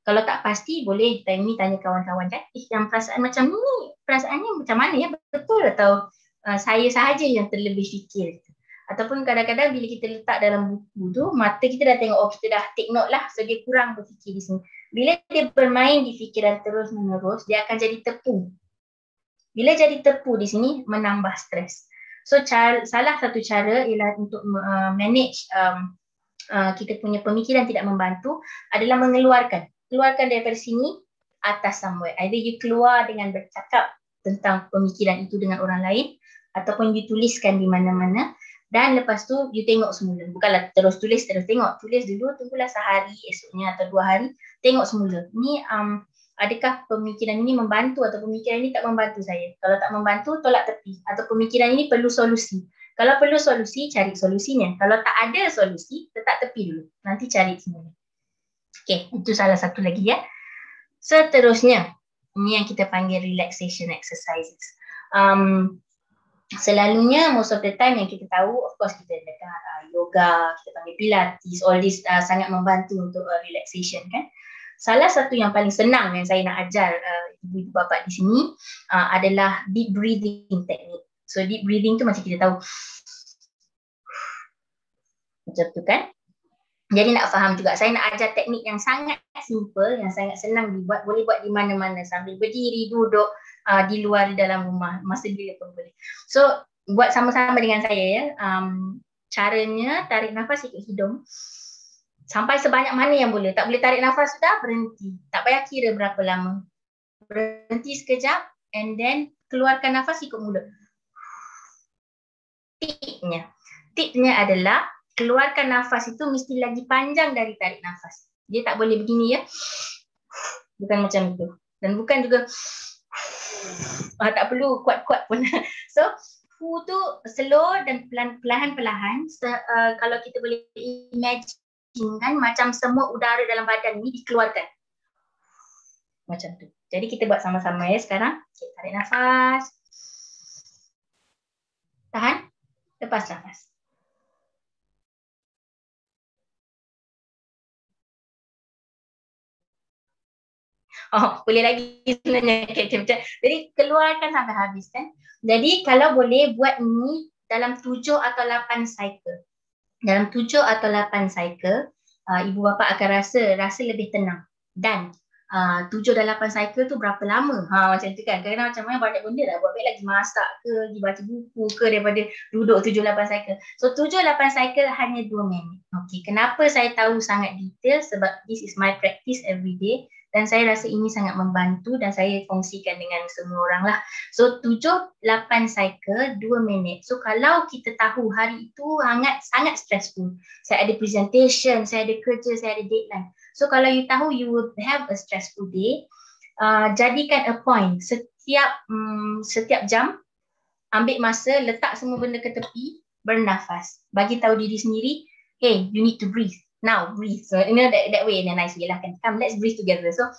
Kalau tak pasti boleh time ni tanya kawan-kawan kan, yang perasaan macam ni perasaannya macam mana ya, betul atau saya sahaja yang terlebih fikir. Ataupun kadang-kadang bila kita letak dalam buku tu, mata kita dah tengok, oh kita dah take note lah, so dia kurang berfikir di sini. Bila dia bermain di fikiran terus menerus, dia akan jadi tepu. Bila jadi tepu di sini, menambah stres. So salah satu cara ialah untuk manage kita punya pemikiran tidak membantu adalah keluarkan daripada sini atas somewhere. Either you keluar dengan bercakap tentang pemikiran itu dengan orang lain, ataupun you tuliskan di mana-mana, dan lepas tu you tengok semula. Bukanlah terus tulis terus tengok. Tulis dulu, tunggulah sehari esoknya atau 2 hari, tengok semula. Ni adakah pemikiran ini membantu atau pemikiran ini tak membantu saya? Kalau tak membantu, tolak tepi. Atau pemikiran ini perlu solusi. Kalau perlu solusi, cari solusinya. Kalau tak ada solusi, letak tepi dulu. Nanti cari semula. Okay, itu salah satu lagi ya. Seterusnya, ini yang kita panggil relaxation exercises. Selalunya, most of the time yang kita tahu, of course kita dengar yoga, kita panggil pilates, all this sangat membantu untuk relaxation kan. Salah satu yang paling senang yang saya nak ajar ibu-ibu bapa di sini adalah deep breathing technique. So deep breathing tu macam kita tahu macam tu kan. Jadi nak faham juga, saya nak ajar teknik yang sangat simple, yang sangat senang dibuat, boleh buat di mana-mana sambil berdiri, duduk, di luar, di dalam rumah, masa bila pun boleh. So buat sama-sama dengan saya ya. Caranya tarik nafas ikut hidung. Sampai sebanyak mana yang boleh. Tak boleh tarik nafas sudah, berhenti. Tak payah kira berapa lama. Berhenti sekejap and then keluarkan nafas ikut mulut. Tipnya adalah keluarkan nafas itu mesti lagi panjang dari tarik nafas. Dia tak boleh begini ya. Bukan macam itu. Dan bukan juga tak perlu kuat-kuat pun. So, tu slow dan perlahan-perlahan. Kalau kita boleh imagine kan, macam semua udara dalam badan ni dikeluarkan. Macam tu. Jadi kita buat sama-sama ya sekarang. Okay, tarik nafas. Tahan. Lepas nafas. Boleh lagi sebenarnya. Jadi keluarkan sampai habis kan. Jadi kalau boleh buat ni dalam 7 atau 8 cycle. Dalam 7 atau 8 cycle, ibu bapa akan rasa lebih tenang. Dan 7 dan 8 cycle tu berapa lama? Macam tu kan. Kadang-kadang macam mana banyak benda dah buat, baik lagi masak ke, pergi baca buku ke daripada duduk 7-8 cycle. So 7-8 cycle hanya 2 minit. Okay, kenapa saya tahu sangat detail? Sebab this is my practice every day. Dan saya rasa ini sangat membantu dan saya kongsikan dengan semua orang lah. So 7-8 cycle 2 minit. So kalau kita tahu hari itu sangat stressful. Saya ada presentation, saya ada kerja, saya ada deadline. So kalau you tahu you will have a stressful day, jadikan a point. Setiap jam, ambil masa, letak semua benda ke tepi, bernafas. Bagi tahu diri sendiri, hey, you need to breathe. Now breathe. So you know that way in a nice way lah kan. Come, let's breathe together. So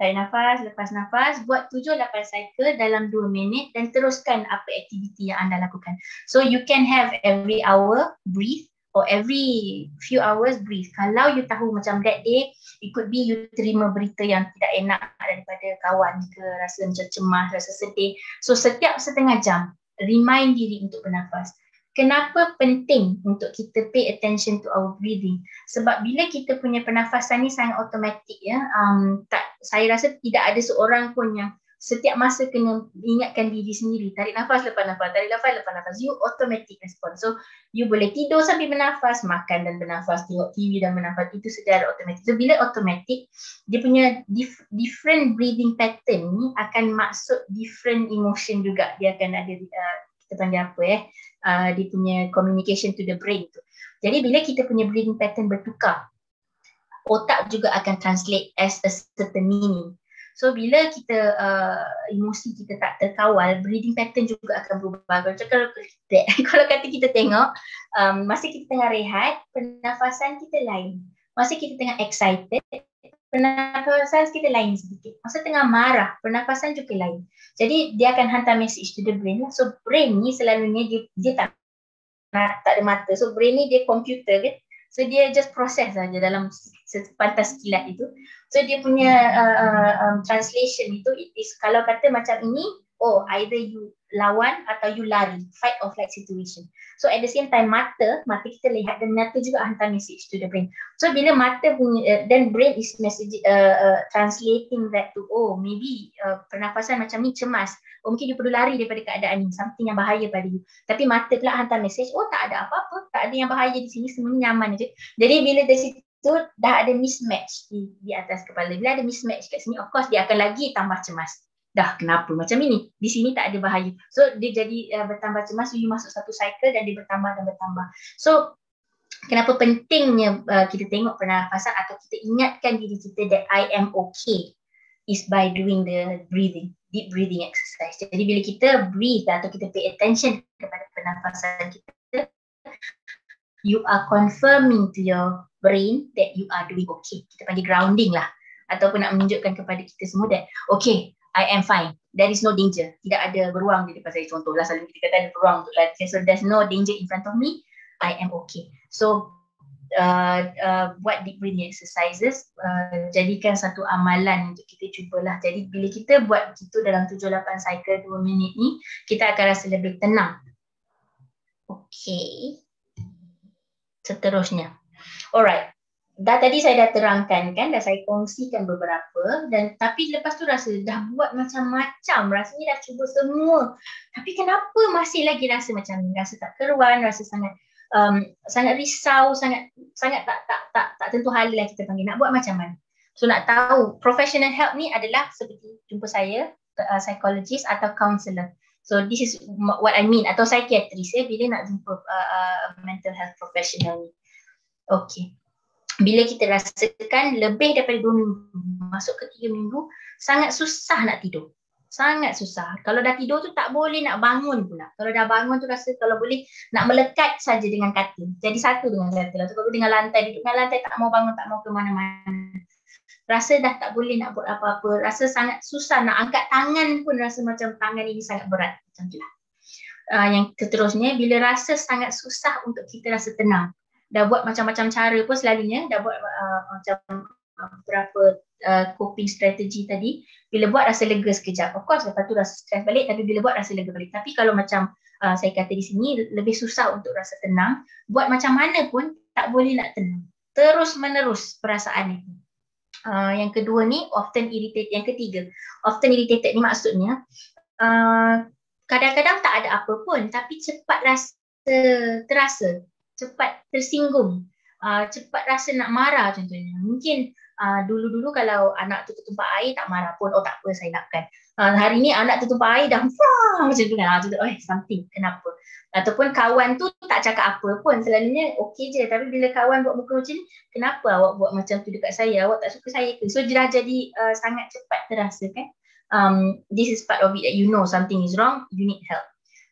tarik nafas, lepas nafas, buat 7-8 cycle dalam 2 minit dan teruskan apa aktiviti yang anda lakukan. So you can have every hour breathe or every few hours breathe. Kalau you tahu macam that day, it could be you terima berita yang tidak enak daripada kawan ke, rasa macam cemas, rasa sedih. So setiap setengah jam remind diri untuk bernafas. Kenapa penting untuk kita pay attention to our breathing? Sebab bila kita punya pernafasan ni sangat automatik ya, saya rasa tidak ada seorang pun yang setiap masa kena ingatkan diri sendiri. Tarik nafas, lepas nafas, tarik nafas, lepas nafas. You automatic response. So you boleh tidur sambil bernafas, makan dan bernafas, tengok TV dan bernafas. Itu secara automatik. So bila automatik, dia punya different breathing pattern ni akan maksud different emotion juga. Dia akan ada, kita panggil apa dia punya communication to the brain tu. Jadi bila kita punya breathing pattern bertukar, otak juga akan translate as a certain meaning. So bila kita emosi kita tak terkawal, breathing pattern juga akan berubah. Kalau kata kita tengok, masa kita tengah rehat, pernafasan kita lain. Masa kita tengah excited, pernafasan kita lain sedikit. Masa tengah marah, pernafasan juga lain. Jadi dia akan hantar message to the brain. So brain ni selalunya dia tak ada mata. So brain ni dia komputer kan. So dia just proses saja dalam sepantas kilat itu. So dia punya translation itu is kalau kata macam ini, either you lawan atau you lari, fight or flight situation. So at the same time mata kita lihat dan mata juga hantar message to the brain. So bila mata punya then brain is message translating that to maybe pernafasan macam ni cemas. Mungkin you perlu lari daripada keadaan ni, something yang bahaya pada you. Tapi mata pula hantar message, tak ada apa-apa, tak ada yang bahaya di sini, semuanya nyaman je. Jadi bila dari situ dah ada mismatch di atas kepala. Bila ada mismatch kat sini, of course dia akan lagi tambah cemas. Dah kenapa macam ini? Di sini tak ada bahaya. So dia jadi bertambah cemas, you masuk satu cycle dan dia bertambah dan bertambah. So kenapa pentingnya kita tengok pernafasan atau kita ingatkan diri kita that I am okay is by doing the deep breathing exercise. Jadi bila kita breathe atau kita pay attention kepada pernafasan kita, you are confirming to your brain that you are doing okay. Kita panggil grounding lah. Ataupun nak menunjukkan kepada kita semua that okay, I am fine. There is no danger. Tidak ada beruang di depan saya. Contohlah selalu kita kata ada beruang untuk lari. So there's no danger in front of me. I am okay. So buat deep breathing exercises, jadikan satu amalan untuk kita cubalah. Jadi bila kita buat begitu dalam 7-8 cycle 2 minit ni, kita akan rasa lebih tenang. Okay. Seterusnya. Alright. Tadi saya dah terangkan kan, dah saya kongsikan beberapa tapi lepas tu rasa dah buat macam-macam, rasanya dah cuba semua. Tapi kenapa masih lagi rasa macam ni? Rasa tak keruan, rasa sangat risau, sangat tak tentu hala lah kita panggil. Nak buat macam mana? So nak tahu, professional help ni adalah seperti jumpa saya, psychologist atau counselor. So this is what I mean, atau psychiatrist bila nak jumpa mental health professional ni. Okay. Bila kita rasakan lebih daripada 2 minggu, masuk ke 3 minggu, sangat susah nak tidur. Sangat susah. Kalau dah tidur tu tak boleh nak bangun pula. Kalau dah bangun tu rasa kalau boleh nak melekat saja dengan katil. Jadi satu dengan katil. Atau kalau dengan lantai, duduk dengan lantai tak mau bangun, tak mau ke mana-mana. Rasa dah tak boleh nak buat apa-apa. Rasa sangat susah nak angkat tangan pun rasa macam tangan ini sangat berat. Macam itulah. Yang seterusnya, bila rasa sangat susah untuk kita rasa tenang. Dah buat macam-macam cara pun selalunya, dah buat macam beberapa coping strategi tadi, bila buat rasa lega sekejap. Of course lepas tu rasa stres balik, tapi bila buat rasa lega balik. Tapi kalau macam saya kata di sini, lebih susah untuk rasa tenang. Buat macam mana pun tak boleh nak tenang. Terus menerus perasaan itu. Yang kedua ni often irritated. Yang ketiga, often irritated ni maksudnya kadang-kadang tak ada apa pun, tapi cepat terasa, cepat tersinggung, cepat rasa nak marah contohnya. Mungkin dulu-dulu kalau anak tu tertumpah air tak marah pun, oh tak apa saya lapkan. Hari ni anak tertumpah air dah macam tu kan, something, kenapa? Ataupun kawan tu tak cakap apa pun, selalunya okey je, tapi bila kawan buat muka macam ni, kenapa awak buat macam tu dekat saya, awak tak suka saya ke? So dia dah jadi sangat cepat terasa kan. This is part of it that you know something is wrong, you need help.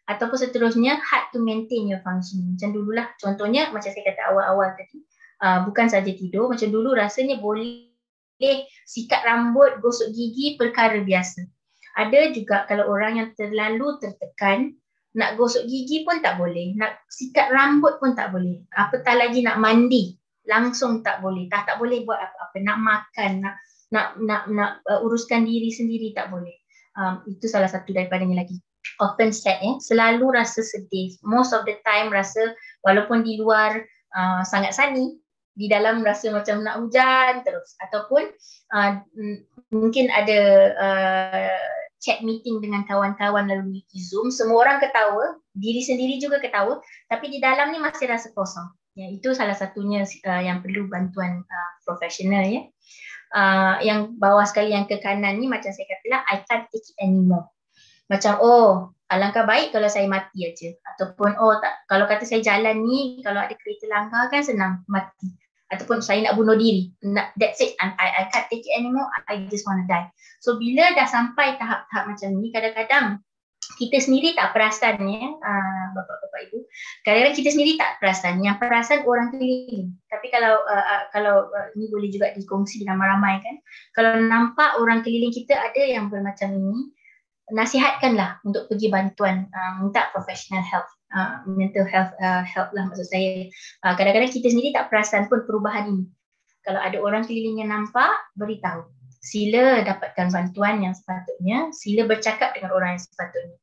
Ataupun seterusnya, hard to maintain your function. Macam dululah, contohnya macam saya kata awal-awal tadi, bukan saja tidur, macam dulu rasanya boleh sikat rambut, gosok gigi perkara biasa. Ada juga kalau orang yang terlalu tertekan, nak gosok gigi pun tak boleh, nak sikat rambut pun tak boleh, apatah lagi nak mandi, langsung tak boleh, tak boleh buat apa-apa, nak makan, nak uruskan diri sendiri tak boleh. Itu salah satu daripadanya lagi. Often sad, selalu rasa sedih, most of the time rasa walaupun di luar sangat sunny, di dalam rasa macam nak hujan terus. Ataupun mungkin ada chat meeting dengan kawan-kawan melalui Zoom, semua orang ketawa, diri sendiri juga ketawa, tapi di dalam ni masih rasa kosong. Ya, itu salah satunya yang perlu bantuan profesional ya. Yang bawah sekali yang ke kanan ni macam saya katalah, I can't take it anymore. Macam alangkah baik kalau saya mati aja. Ataupun kalau kata saya jalan ni, kalau ada kereta langgar kan senang mati. Ataupun saya nak bunuh diri. That's it. I can't take it anymore. I just want to die. So bila dah sampai tahap-tahap macam ni, kadang-kadang kita sendiri tak perasan ya, bapak-bapak ibu. Kadang-kadang kita sendiri tak perasan. Yang perasan orang keliling. Tapi kalau ini boleh juga dikongsi ramai-ramai kan. Kalau nampak orang keliling kita ada yang bermacam ini, nasihatkanlah untuk pergi bantuan, minta professional help. Mental health help lah maksud saya. Kadang-kadang kita sendiri tak perasan pun perubahan ini. Kalau ada orang keliling yang nampak, beritahu. Sila dapatkan bantuan yang sepatutnya, sila bercakap dengan orang yang sepatutnya.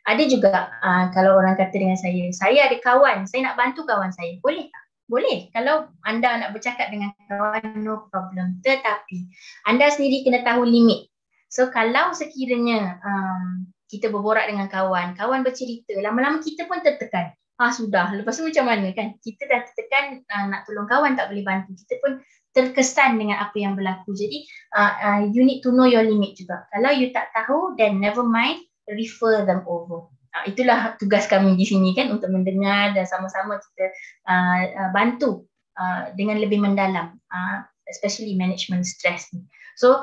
Ada juga kalau orang kata dengan saya ada kawan, saya nak bantu kawan saya, boleh tak? Boleh. Kalau anda nak bercakap dengan kawan, no problem. Tetapi anda sendiri kena tahu limit. So kalau sekiranya kita berborak dengan kawan bercerita, lama-lama kita pun tertekan. Sudah, lepas tu macam mana kan? Kita dah tertekan, nak tolong kawan tak boleh bantu. Kita pun terkesan dengan apa yang berlaku. Jadi you need to know your limit juga. Kalau you tak tahu, then never mind, refer them over. Itulah tugas kami di sini kan, untuk mendengar dan sama-sama kita bantu dengan lebih mendalam, especially management stress ni. So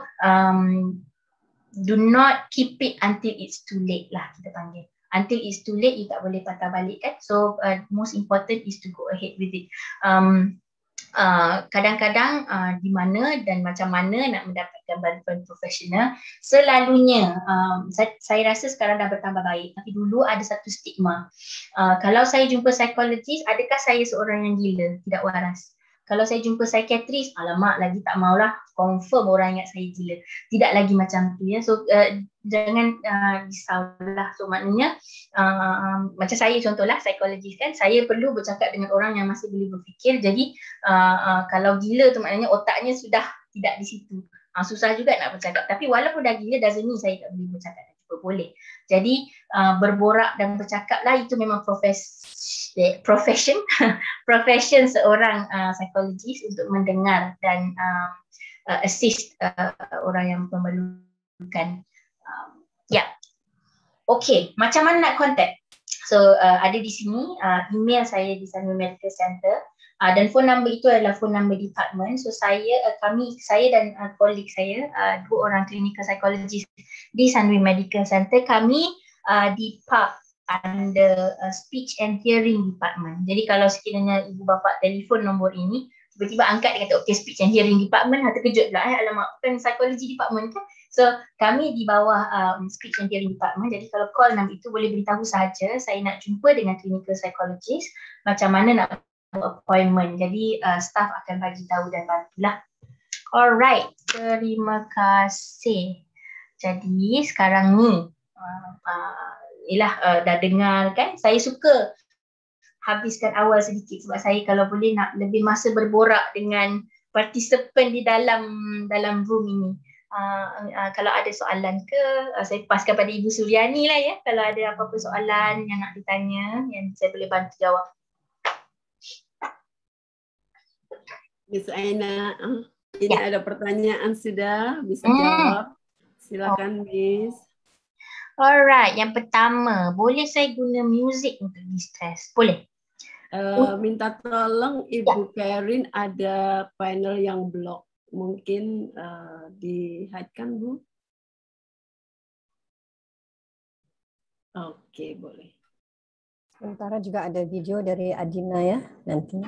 do not keep it until it's too late lah, kita panggil. Until it's too late, you tak boleh patah balik kan. So most important is to go ahead with it. Kadang-kadang di mana dan macam mana nak mendapatkan bantuan profesional, selalunya saya rasa sekarang dah bertambah baik, tapi dulu ada satu stigma. Kalau saya jumpa psikologis, adakah saya seorang yang gila, tidak waras? Kalau saya jumpa psikiatris, alamak lagi tak maulah, confirm orang ingat saya gila. Tidak lagi macam tu ya. So jangan risaulah. So maknanya macam saya contohlah psikologis kan, saya perlu bercakap dengan orang yang masih boleh berfikir. Jadi kalau gila tu maknanya otaknya sudah tidak di situ. Susah juga nak bercakap. Tapi walaupun dah gila, doesn't mean saya tak boleh bercakap. Boleh. Jadi berborak dan bercakap lah, itu memang profession seorang psikologis untuk mendengar dan assist orang yang memerlukan. Okay, macam mana nak contact? So ada di sini email saya di Sunway Medical Center. Dan phone number itu adalah phone number department. So saya dan kolik saya, dua orang clinical psychologist di Sunway Medical Center, kami dipark under speech and hearing department. Jadi kalau sekiranya ibu bapa telefon nombor ini, tiba-tiba angkat dia kata okay, speech and hearing department, terkejut pula alamak, bukan psychology department kan. So kami di bawah speech and hearing department. Jadi kalau call nombor itu boleh beritahu sahaja saya nak jumpa dengan clinical psychologist, macam mana nak appointment. Jadi staff akan bagi tahu dan bantulah. Alright, terima kasih. Jadi sekarang ni, dah dengar kan, saya suka habiskan awal sedikit sebab saya kalau boleh nak lebih masa berborak dengan partisipan di dalam room ini. Kalau ada soalan ke, saya paskan pada Ibu Suryani lah ya, kalau ada apa-apa soalan yang nak ditanya yang saya boleh bantu jawab. Miss Aina, ini ada pertanyaan sudah, bisa jawab. Silakan Miss. Alright, yang pertama, boleh saya guna music untuk distress? Boleh? Minta tolong Ibu Karin, ada panel yang block. Mungkin di-hide-kan, Bu? Oke, boleh. Sementara juga ada video dari Adina ya, nanti.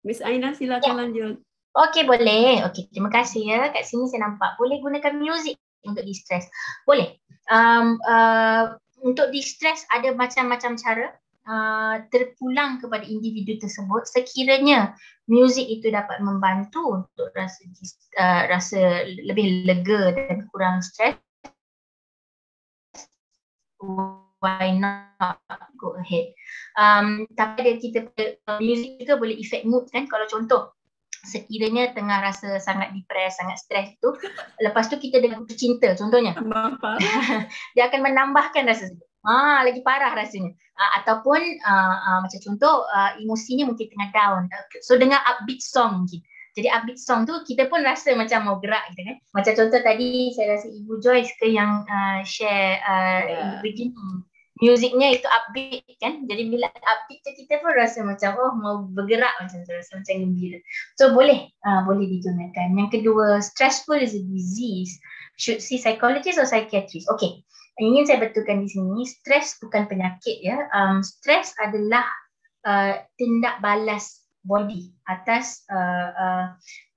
Miss Aina, silakan lanjut. Okey, boleh. Okey, terima kasih ya. Kat sini saya nampak. Boleh gunakan music untuk distress? Boleh. Untuk distress ada macam-macam cara. Terpulang kepada individu tersebut. Sekiranya muzik itu dapat membantu untuk rasa lebih lega dan kurang stres, why not go ahead. Tapi kita muzik juga boleh effect mood kan. Kalau contoh sekiranya tengah rasa sangat depres, sangat stres tu, lepas tu kita dengar putus cinta contohnya, dia akan menambahkan rasa lagi parah rasanya. Ataupun macam contoh emosinya mungkin tengah down, so dengar upbeat song mungkin. Jadi upbeat song tu kita pun rasa macam mau gerak gitu kan. Macam contoh tadi saya rasa Ibu Joyce ke yang share beginning, musiknya itu upbeat kan. Jadi bila upbeat tu kita pun rasa macam mau bergerak macam tu, rasa macam gembira. So boleh digunakan. Yang kedua, stressful is a disease. Should see psychologist or psychiatrist. Okay, ingin saya betulkan di sini, stres bukan penyakit ya. Stres adalah tindak balas body atas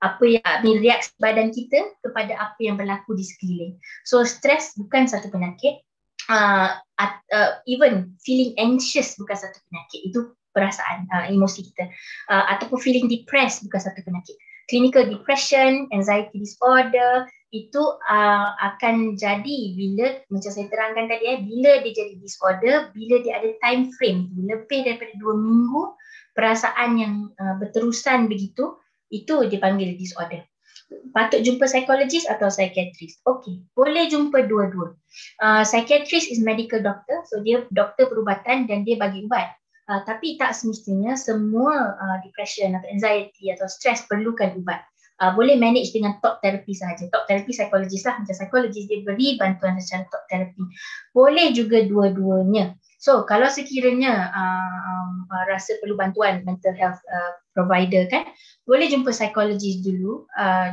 apa yang reaksi badan kita kepada apa yang berlaku di sekeliling. So stres bukan satu penyakit. Even feeling anxious bukan satu penyakit, itu perasaan emosi kita, ataupun feeling depressed bukan satu penyakit. Clinical depression, anxiety disorder itu akan jadi bila, macam saya terangkan tadi bila dia jadi disorder, bila dia ada time frame lebih daripada 2 minggu, perasaan yang berterusan begitu, itu dipanggil disorder. Patut jumpa psikologis atau psikiatris? Okey, boleh jumpa dua-dua. Psikiatris is medical doctor, so dia doktor perubatan dan dia bagi ubat. Tapi tak semestinya semua depression atau anxiety atau stress perlukan ubat. Boleh manage dengan talk therapy sahaja. Talk therapy psikologis lah, macam psikologis dia beri bantuan secara talk therapy. Boleh juga dua-duanya. So kalau sekiranya rasa perlu bantuan mental health provider kan, boleh jumpa psikologis dulu,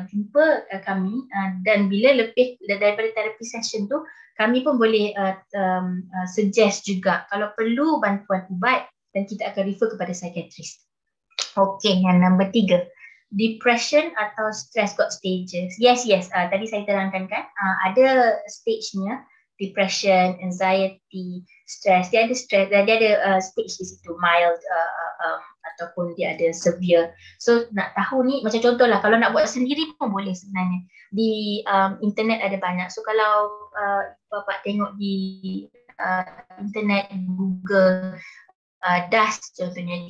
jumpa kami, dan bila lebih daripada therapy session tu, kami pun boleh suggest juga kalau perlu bantuan ubat, dan kita akan refer kepada psikiatris. Okay, yang nombor 3, depression atau stress got stages. Yes, tadi saya terangkan kan, ada stage-nya. Depression, anxiety, stress, dia ada stage di situ, mild ataupun dia ada severe. So nak tahu ni, macam contohlah kalau nak buat sendiri pun boleh sebenarnya. Di internet ada banyak. So kalau Bapak tengok di internet, Google DASS contohnya,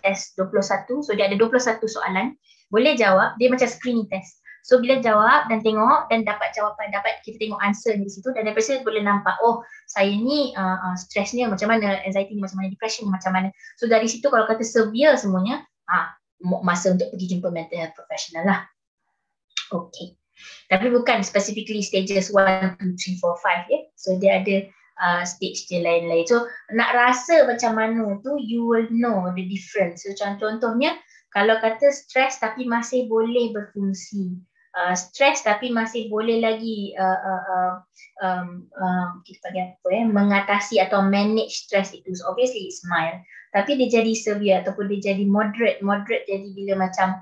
DASS 21, so dia ada 21 soalan, boleh jawab, dia macam screening test. So bila jawab dan tengok dan dapat jawapan, dapat kita tengok answer di situ, dan daripada situ boleh nampak, saya ni stresnya macam mana, anxiety ni macam mana, depression ni macam mana. So dari situ kalau kata severe semuanya, masa untuk pergi jumpa mental health professional lah. Okay. Tapi bukan specifically stages 1, 2, 3, 4, 5 ya. So dia ada stage dia lain-lain. So nak rasa macam mana tu, you will know the difference. So contohnya kalau kata stress tapi masih boleh berfungsi, stres tapi masih boleh lagi kita panggil apa mengatasi atau manage stress itu, so obviously it's mild. Tapi dia jadi severe ataupun dia jadi moderate jadi bila macam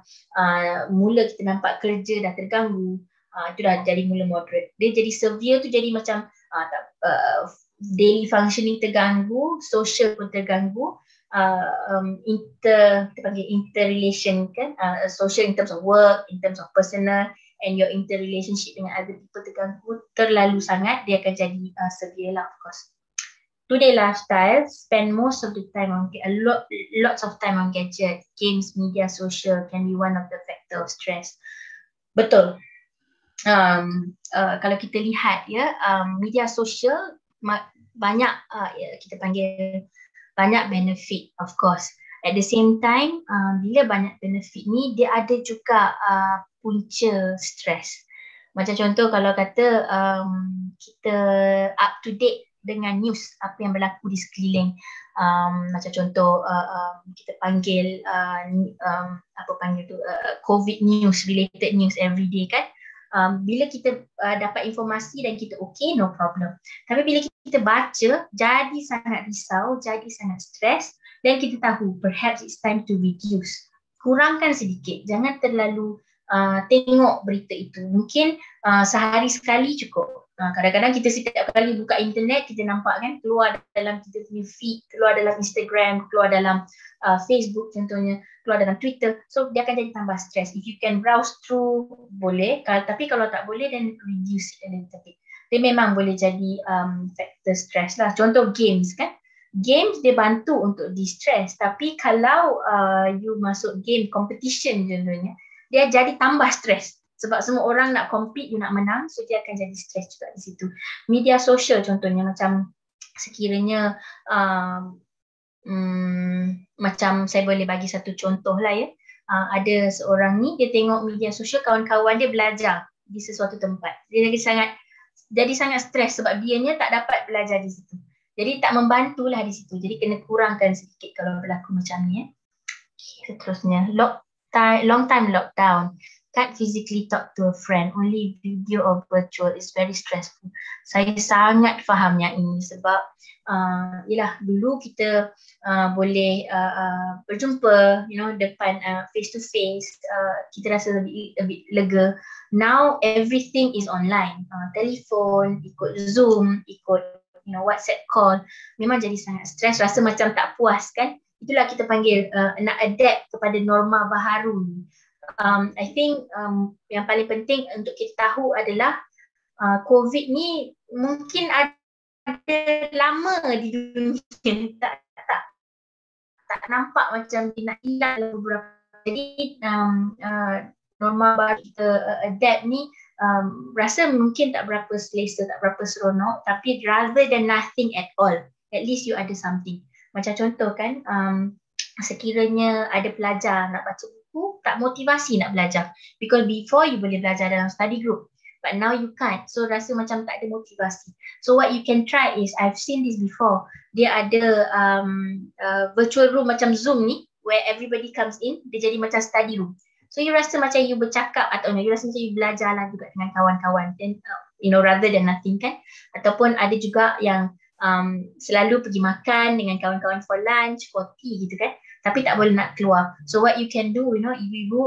mula kita nampak kerja dah terganggu, itu dah jadi mula moderate. Dia jadi severe tu jadi macam daily functioning terganggu, social pun terganggu, kita panggil interrelation kan, social in terms of work, in terms of personal, and your interrelationship dengan other people terganggu terlalu sangat, dia akan jadi severe lah, of course. Today lifestyle spend most of the time on lots of time on gadget, games, media, social can be one of the factor of stress. Betul. Kalau kita lihat ya, media sosial banyak kita panggil banyak benefit, of course. At the same time, bila banyak benefit ni, dia ada juga punca stres. Macam contoh kalau kata kita up to date dengan news apa yang berlaku di sekeliling, macam contoh kita panggil COVID news, related news every day kan. Bila kita dapat informasi dan kita okay, no problem. Tapi bila kita baca, jadi sangat risau, jadi sangat stres, dan kita tahu perhaps it's time to reduce. Kurangkan sedikit, jangan terlalu tengok berita itu. Mungkin sehari sekali cukup. Kadang-kadang kita setiap kali buka internet, kita nampak kan keluar dalam kita punya feed, keluar dalam Instagram, keluar dalam Facebook contohnya, keluar dalam Twitter. So dia akan jadi tambah stres. If you can browse through, boleh. Tapi kalau tak boleh, then reduce it a little bit. Dia memang boleh jadi factor stress lah. Contoh games kan. Games dia bantu untuk distress. Tapi kalau you masuk game competition contohnya, dia jadi tambah stres. Sebab semua orang nak compete, you nak menang, so dia akan jadi stres juga di situ. Media sosial contohnya, macam sekiranya macam saya boleh bagi satu contoh lah ya. Ada seorang ni, dia tengok media sosial, kawan-kawan dia belajar di sesuatu tempat. Dia jadi sangat stres sebab dianya tak dapat belajar di situ. Jadi tak membantulah di situ. Jadi kena kurangkan sedikit kalau berlaku macam ni ya. Seterusnya, long time lockdown. Can't physically talk to a friend, only video or virtual, is very stressful. Saya sangat faham yang ini sebab yelah dulu kita boleh berjumpa, depan face to face, kita rasa a bit lega. Now everything is online, telefon, ikut Zoom, ikut WhatsApp call, memang jadi sangat stres, rasa macam tak puas kan. Itulah kita panggil nak adapt kepada norma baharu ni. I think yang paling penting untuk kita tahu adalah COVID ni mungkin ada lama di dunia, tak nampak macam dia nak hilang beberapa. Jadi norma baru kita adapt ni rasa mungkin tak berapa selesa, tak berapa seronok, tapi rather than nothing at all, at least you ada something. Macam contoh kan, sekiranya ada pelajar nak baca buku, tak motivasi nak belajar. Because before you boleh belajar dalam study group, but now you can't. So rasa macam tak ada motivasi. So what you can try is, I've seen this before, dia ada virtual room macam Zoom ni, where everybody comes in, dia jadi macam study room. So you rasa macam you bercakap atau you rasa macam you belajar lah juga dengan kawan-kawan. Then rather than nothing kan. Ataupun ada juga yang selalu pergi makan dengan kawan-kawan for lunch, for tea gitu kan. Tapi tak boleh nak keluar. So what you can do, ibu-ibu,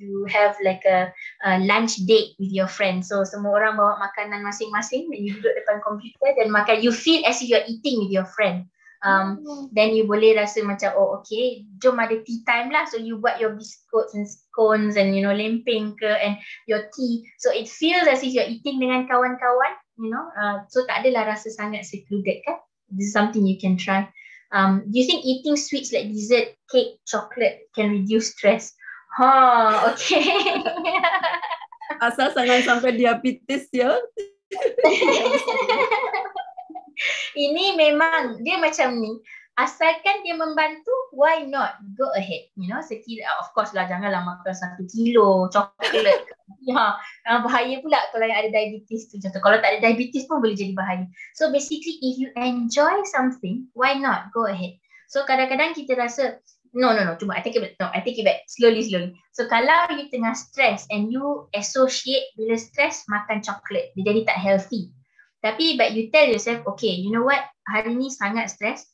you have like a lunch date with your friends. So semua orang bawa makanan masing-masing, dan you duduk depan komputer dan makan. You feel as if you're eating with your friend. Then you boleh rasa macam, oh okay, jom ada tea time lah. So you buat your biscuits and scones and lempeng ke, and your tea. So it feels as if you're eating dengan kawan-kawan, so tak adalah rasa sangat secluded kan. This is something you can try. Do you think eating sweets like dessert, cake, chocolate can reduce stress? Okay. Asal jangan sampai diabetes ya. Ini memang dia macam ni. Asalkan dia membantu, why not? Go ahead. Sekira, of course lah, janganlah makan 1 kilo coklat. Bahaya pula kalau yang ada diabetes tu. Contoh, kalau tak ada diabetes pun boleh jadi bahaya. So basically, if you enjoy something, why not? Go ahead. So kadang-kadang kita rasa, no, cuma I take it back. Slowly. So kalau you tengah stress and you associate bila stress makan coklat, dia jadi tak healthy. Tapi but you tell yourself, okay, you know what? Hari ni sangat stress.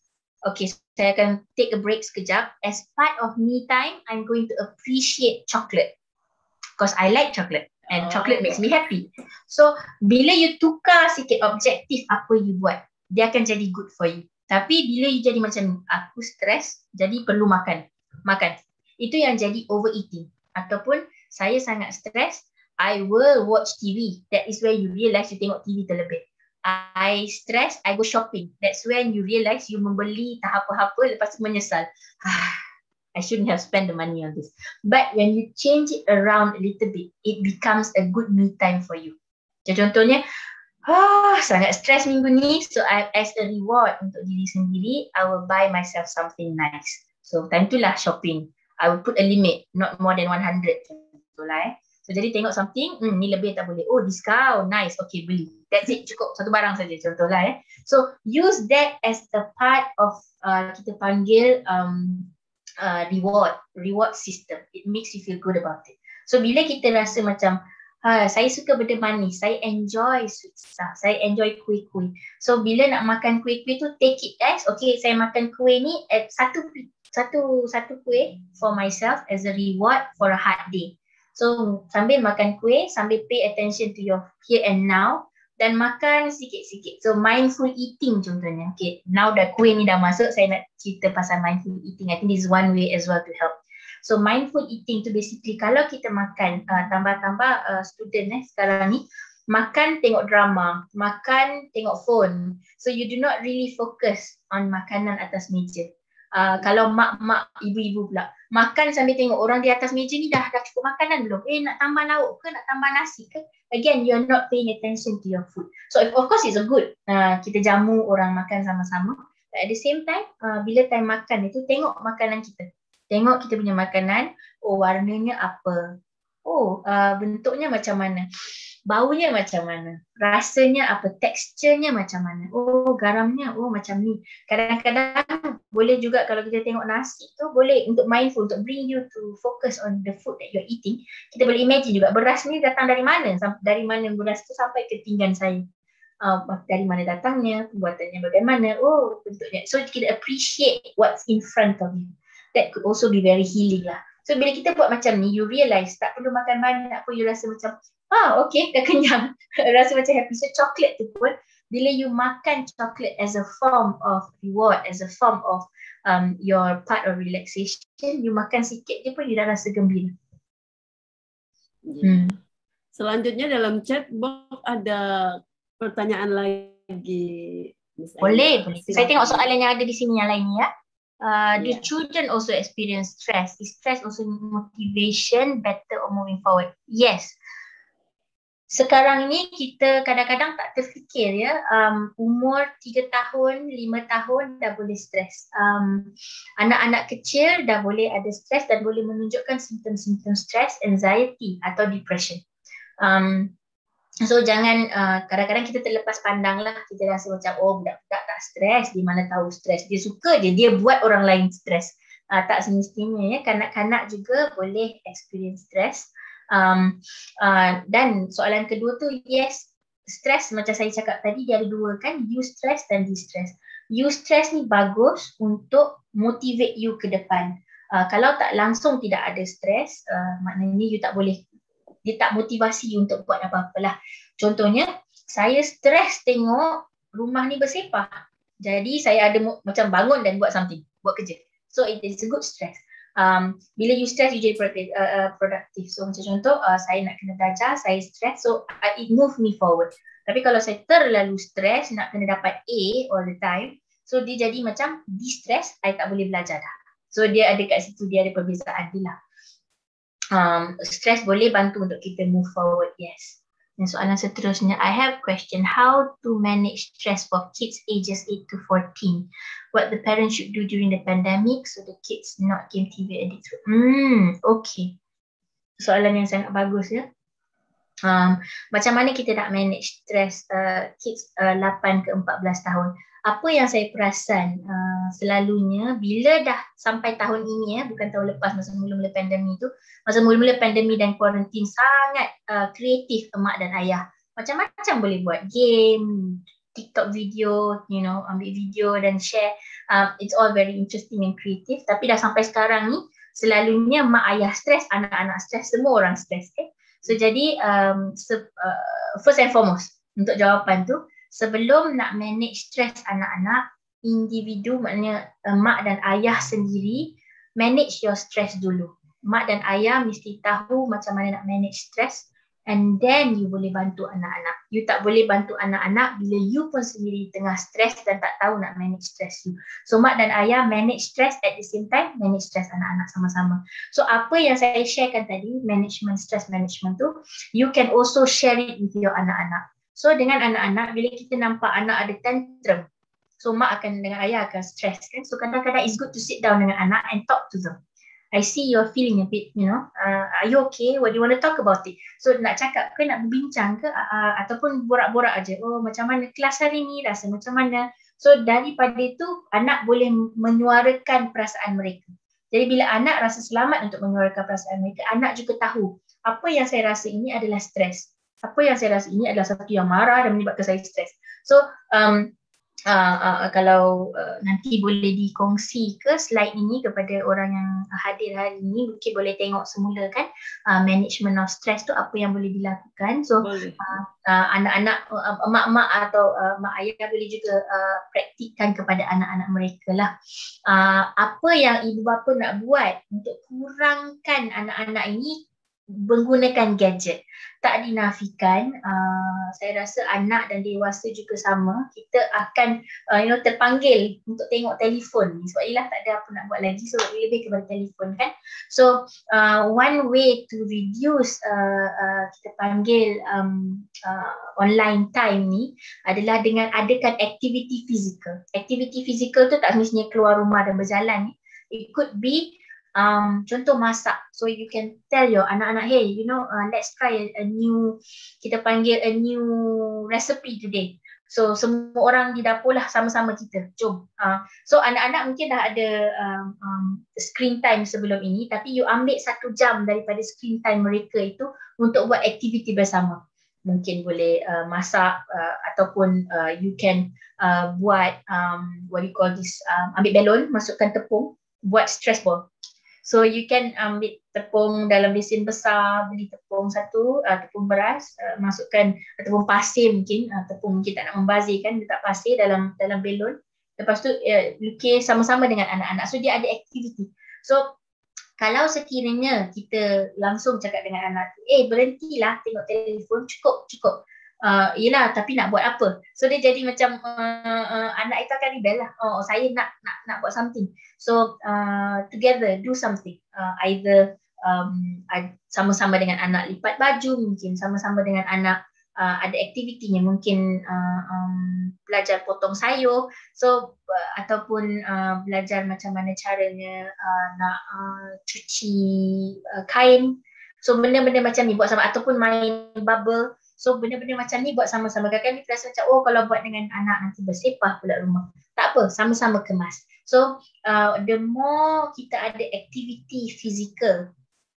Okay, saya akan take a break sekejap. As part of me time, I'm going to appreciate chocolate. Because I like chocolate. And chocolate makes me happy. So, bila you tukar sikit objektif apa you buat, dia akan jadi good for you. Tapi bila you jadi macam aku stres, jadi perlu makan. Itu yang jadi overeating. Ataupun saya sangat stres, I will watch TV. That is where you realize you tengok TV terlebih. I stress, I go shopping. That's when you realize you membeli tak apa-apa, lepas tu menyesal. I shouldn't have spent the money on this. But when you change it around a little bit, it becomes a good me time for you. Contohnya, sangat stres minggu ni, so as a reward untuk diri sendiri, I will buy myself something nice. So time tu lah shopping. I will put a limit, not more than 100. Contohlah So jadi tengok something, ni lebih tak boleh. Oh, discount, nice, okay beli. That's it, cukup satu barang saja, contohlah So use that as a part of kita panggil reward system. It makes you feel good about it. So bila kita rasa macam saya suka benda manis, saya enjoy sweet stuff, saya enjoy kuih-kuih. So bila nak makan kuih-kuih tu, take it as, okay, saya makan kuih ni satu kuih for myself as a reward for a hard day. So sambil makan kuih, sambil pay attention to your here and now, dan makan sikit-sikit. So mindful eating contohnya. Okay, now dah kuih ni dah masuk, saya nak cerita pasal mindful eating. I think this is one way as well to help. So mindful eating tu basically kalau kita makan, tambah-tambah student sekarang ni, makan tengok drama, makan tengok phone. So you do not really focus on makanan atas meja. Kalau mak-mak, ibu-ibu pula, makan sambil tengok orang di atas meja ni dah cukup makanan belum? Nak tambah lauk ke? Nak tambah nasi ke? Again, you're not paying attention to your food. So of course it's a good, kita jamu orang makan sama-sama. But at the same time, bila time makan itu, tengok makanan kita. Tengok kita punya makanan, oh warnanya apa? Oh, bentuknya macam mana? Baunya macam mana? Rasanya apa? Teksturnya macam mana? Oh, garamnya, oh macam ni. Kadang-kadang boleh juga kalau kita tengok nasi tu, boleh untuk mindful, untuk bring you to focus on the food that you're eating. Kita boleh imagine juga beras ni datang dari mana? Dari mana beras tu sampai ke pinggan saya. Dari mana datangnya, pembuatannya bagaimana, oh bentuknya. So kita appreciate what's in front of you. That could also be very healing lah. So bila kita buat macam ni, you realize tak perlu makan banyak pun, you rasa macam okay, dah kenyang. Rasa macam happy. So coklat tu pun, bila you makan coklat as a form of reward, as a form of your part of relaxation, you makan sikit je pun you dah rasa gembira. Selanjutnya dalam chat box ada pertanyaan lagi. Boleh. Saya tengok soalan yang ada di sini yang lain ya. Do children also experience stress? Is stress also motivation better or moving forward? Yes. Sekarang ni kita kadang-kadang tak terfikir ya, umur 3 tahun, 5 tahun dah boleh stres. Anak-anak kecil dah boleh ada stres dan boleh menunjukkan simptom-simptom stres, anxiety atau depression. So jangan, kadang-kadang kita terlepas pandang lah, kita rasa macam budak-budak tak stres, dia mana tahu stres, dia suka je, dia buat orang lain stres. Tak semestinya ya, kanak-kanak juga boleh experience stres. Dan soalan kedua tu, yes, stres macam saya cakap tadi, dia ada dua kan, eustress dan distress. Eustress ni bagus untuk motivate you ke depan. Kalau tak langsung tidak ada stres, maknanya you tak boleh, dia tak motivasi you untuk buat apa-apa lah. Contohnya, saya stres tengok rumah ni bersepah. Jadi saya ada macam bangun dan buat something, buat kerja. So it is a good stress. Bila you stress, you jadi productive. So macam contoh, saya nak kena belajar, saya stress, so it move me forward. Tapi kalau saya terlalu stress, nak kena dapat A all the time, so dia jadi macam distress, saya tak boleh belajar dah. So dia ada kat situ, dia ada perbezaan dia lah. Stress boleh bantu untuk kita move forward, yes. Dan soalan seterusnya, I have question, how to manage stress for kids ages 8 to 14? What the parents should do during the pandemic so the kids not game TV addicts? Okay. Soalan yang sangat bagus ya. Macam mana kita nak manage stress kids 8 ke 14 tahun? Apa yang saya perasan selalunya bila dah sampai tahun ini ya, bukan tahun lepas masa mula-mula pandemi tu, masa mula-mula pandemi dan kuarantin sangat kreatif emak dan ayah. Macam-macam boleh buat game, TikTok video, ambil video dan share. It's all very interesting and creative. Tapi dah sampai sekarang ni, selalunya mak ayah stres, anak-anak stres, semua orang stres. So jadi first and foremost untuk jawapan tu, sebelum nak manage stres anak-anak, individu, maknanya mak dan ayah sendiri manage your stress dulu. Mak dan ayah mesti tahu macam mana nak manage stress, and then you boleh bantu anak-anak. You tak boleh bantu anak-anak bila you pun sendiri tengah stress dan tak tahu nak manage stress you. So mak dan ayah manage stress, at the same time manage stress anak-anak sama-sama. So apa yang saya sharekan tadi, management, stress management tu, you can also share it with your anak-anak. So dengan anak-anak, bila kita nampak anak ada tantrum, so mak akan dengan ayah akan stress kan. So kadang-kadang it's good to sit down dengan anak and talk to them. I see you're feeling a bit, are you okay? What do you want to talk about it? So nak cakap ke, nak berbincang ke, ataupun borak-borak aja. Oh, macam mana kelas hari ni, rasa macam mana? So daripada itu, anak boleh menyuarakan perasaan mereka. Jadi bila anak rasa selamat untuk menyuarakan perasaan mereka, anak juga tahu apa yang saya rasa ini adalah stres. Apa yang saya rasa ini adalah satu yang marah dan menyebabkan saya stres. So kalau nanti boleh dikongsi ke slide ini kepada orang yang hadir hari ini, mungkin boleh tengok semula kan management of stress tu apa yang boleh dilakukan. So anak-anak, mak-mak atau mak ayah boleh juga praktikkan kepada anak-anak mereka lah. Apa yang ibu bapa nak buat untuk kurangkan anak-anak ini menggunakan gadget. Tak dinafikan, saya rasa anak dan dewasa juga sama, kita akan terpanggil untuk tengok telefon ni sebab ialah tak ada apa nak buat lagi, so lebih kepada telefon kan. So one way to reduce kita panggil online time ni adalah dengan adakan aktiviti fizikal. Aktiviti fizikal tu tak mestinya keluar rumah dan berjalan. It could be contoh masak. So you can tell your anak-anak, hey, let's try a new, kita panggil a new recipe today. So semua orang di dapur lah sama-sama kita, jom. So anak-anak mungkin dah ada screen time sebelum ini, tapi you ambil 1 jam daripada screen time mereka itu untuk buat aktiviti bersama. Mungkin boleh masak, ataupun you can buat what you call this, ambil balon, masukkan tepung, buat stress ball. So you can ambil tepung dalam besin besar, beli tepung satu, tepung beras, masukkan tepung pasir mungkin, tepung mungkin tak nak membazir kan, letak pasir dalam balon. Lepas tu lukis sama-sama dengan anak-anak. So dia ada aktiviti. So kalau sekiranya kita langsung cakap dengan anak tu, berhentilah tengok telefon, cukup. Yelah, tapi nak buat apa? So dia jadi macam anak itu akan rebel lah. Saya nak buat something. So together do something. Either sama-sama dengan anak lipat baju, mungkin sama-sama dengan anak ada aktivitinya, mungkin belajar potong sayur. So ataupun belajar macam mana caranya nak cuci kain. So benda-benda macam ni buat sama, ataupun main bubble. So benda-benda macam ni buat sama-sama. Kadang-kadang kita rasa macam, kalau buat dengan anak nanti bersepah pula rumah. Tak apa, sama-sama kemas. So the more kita ada aktiviti fizikal,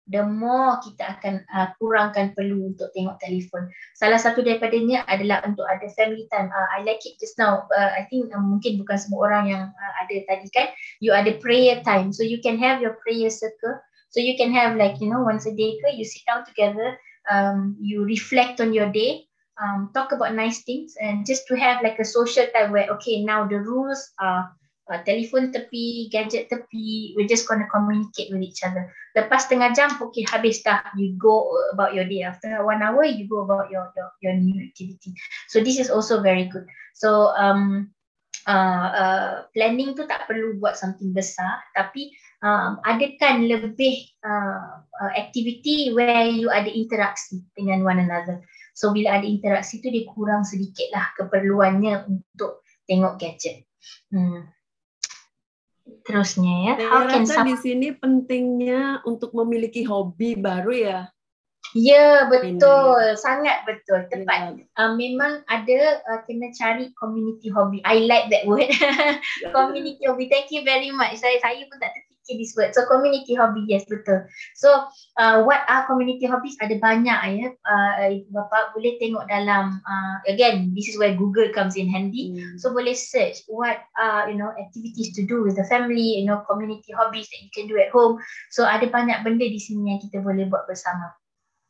the more kita akan kurangkan perlu untuk tengok telefon. Salah satu daripadanya adalah untuk ada family time. I like it just now. I think mungkin bukan semua orang yang ada tadi kan. You ada prayer time. So you can have your prayer circle. So you can have like, once a day ke, you sit down together. You reflect on your day, talk about nice things, and just to have like a social time where, okay, now the rules are telefon tepi, gadget tepi, we're just going to communicate with each other. Lepas setengah jam, okay, habis dah, you go about your day. After 1 hour, you go about your new activity. So this is also very good. So planning tu tak perlu buat something besar, tapi adakan lebih aktiviti where you ada interaksi dengan one another. So bila ada interaksi tu, dia kurang sedikit lah keperluannya untuk tengok gadget. Terusnya ya, saya rasa di sini pentingnya untuk memiliki hobi baru ya. Ya, betul. Sangat betul. Tepat. Memang ada kena cari community hobby. I like that word. Community hobby. Thank you very much. Saya pun tak terfikir this word. So community hobby, yes, betul. So what are community hobbies? Ada banyak ya. Bapa boleh tengok dalam again, this is where Google comes in handy. So boleh search what are activities to do with the family, community hobbies that you can do at home. So ada banyak benda di sini yang kita boleh buat bersama.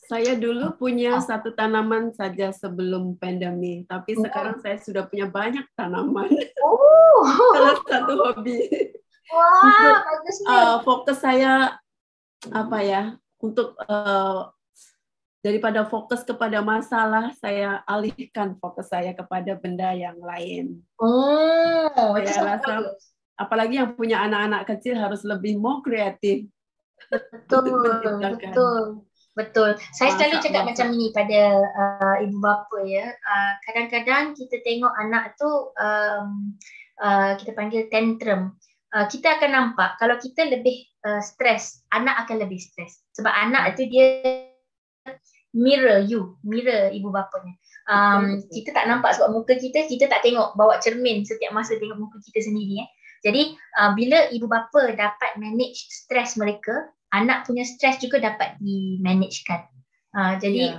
Saya dulu punya satu tanaman saja sebelum pandemi, tapi sekarang saya sudah punya banyak tanaman. Oh, Salah satu hobi. wah, bagusnya. Fokus saya apa ya? Untuk daripada fokus kepada masalah, saya alihkan fokus saya kepada benda yang lain. Oh, itu Saya sangat rasa, bagus. apalagi yang punya anak-anak kecil harus lebih more kreatif Betul, untuk menciptakan. betul. Betul. Saya selalu Masak, cakap masak. macam ini pada ibu bapa ya. Kadang-kadang kita tengok anak tu kita panggil tantrum. Kita akan nampak kalau kita lebih stres, anak akan lebih stres. Sebab anak itu dia mirror ibu bapanya. Kita tak nampak sebab muka kita tak tengok bawa cermin setiap masa tengok muka kita sendiri. Jadi bila ibu bapa dapat manage stres mereka, anak punya stres juga dapat di-managekan. Jadi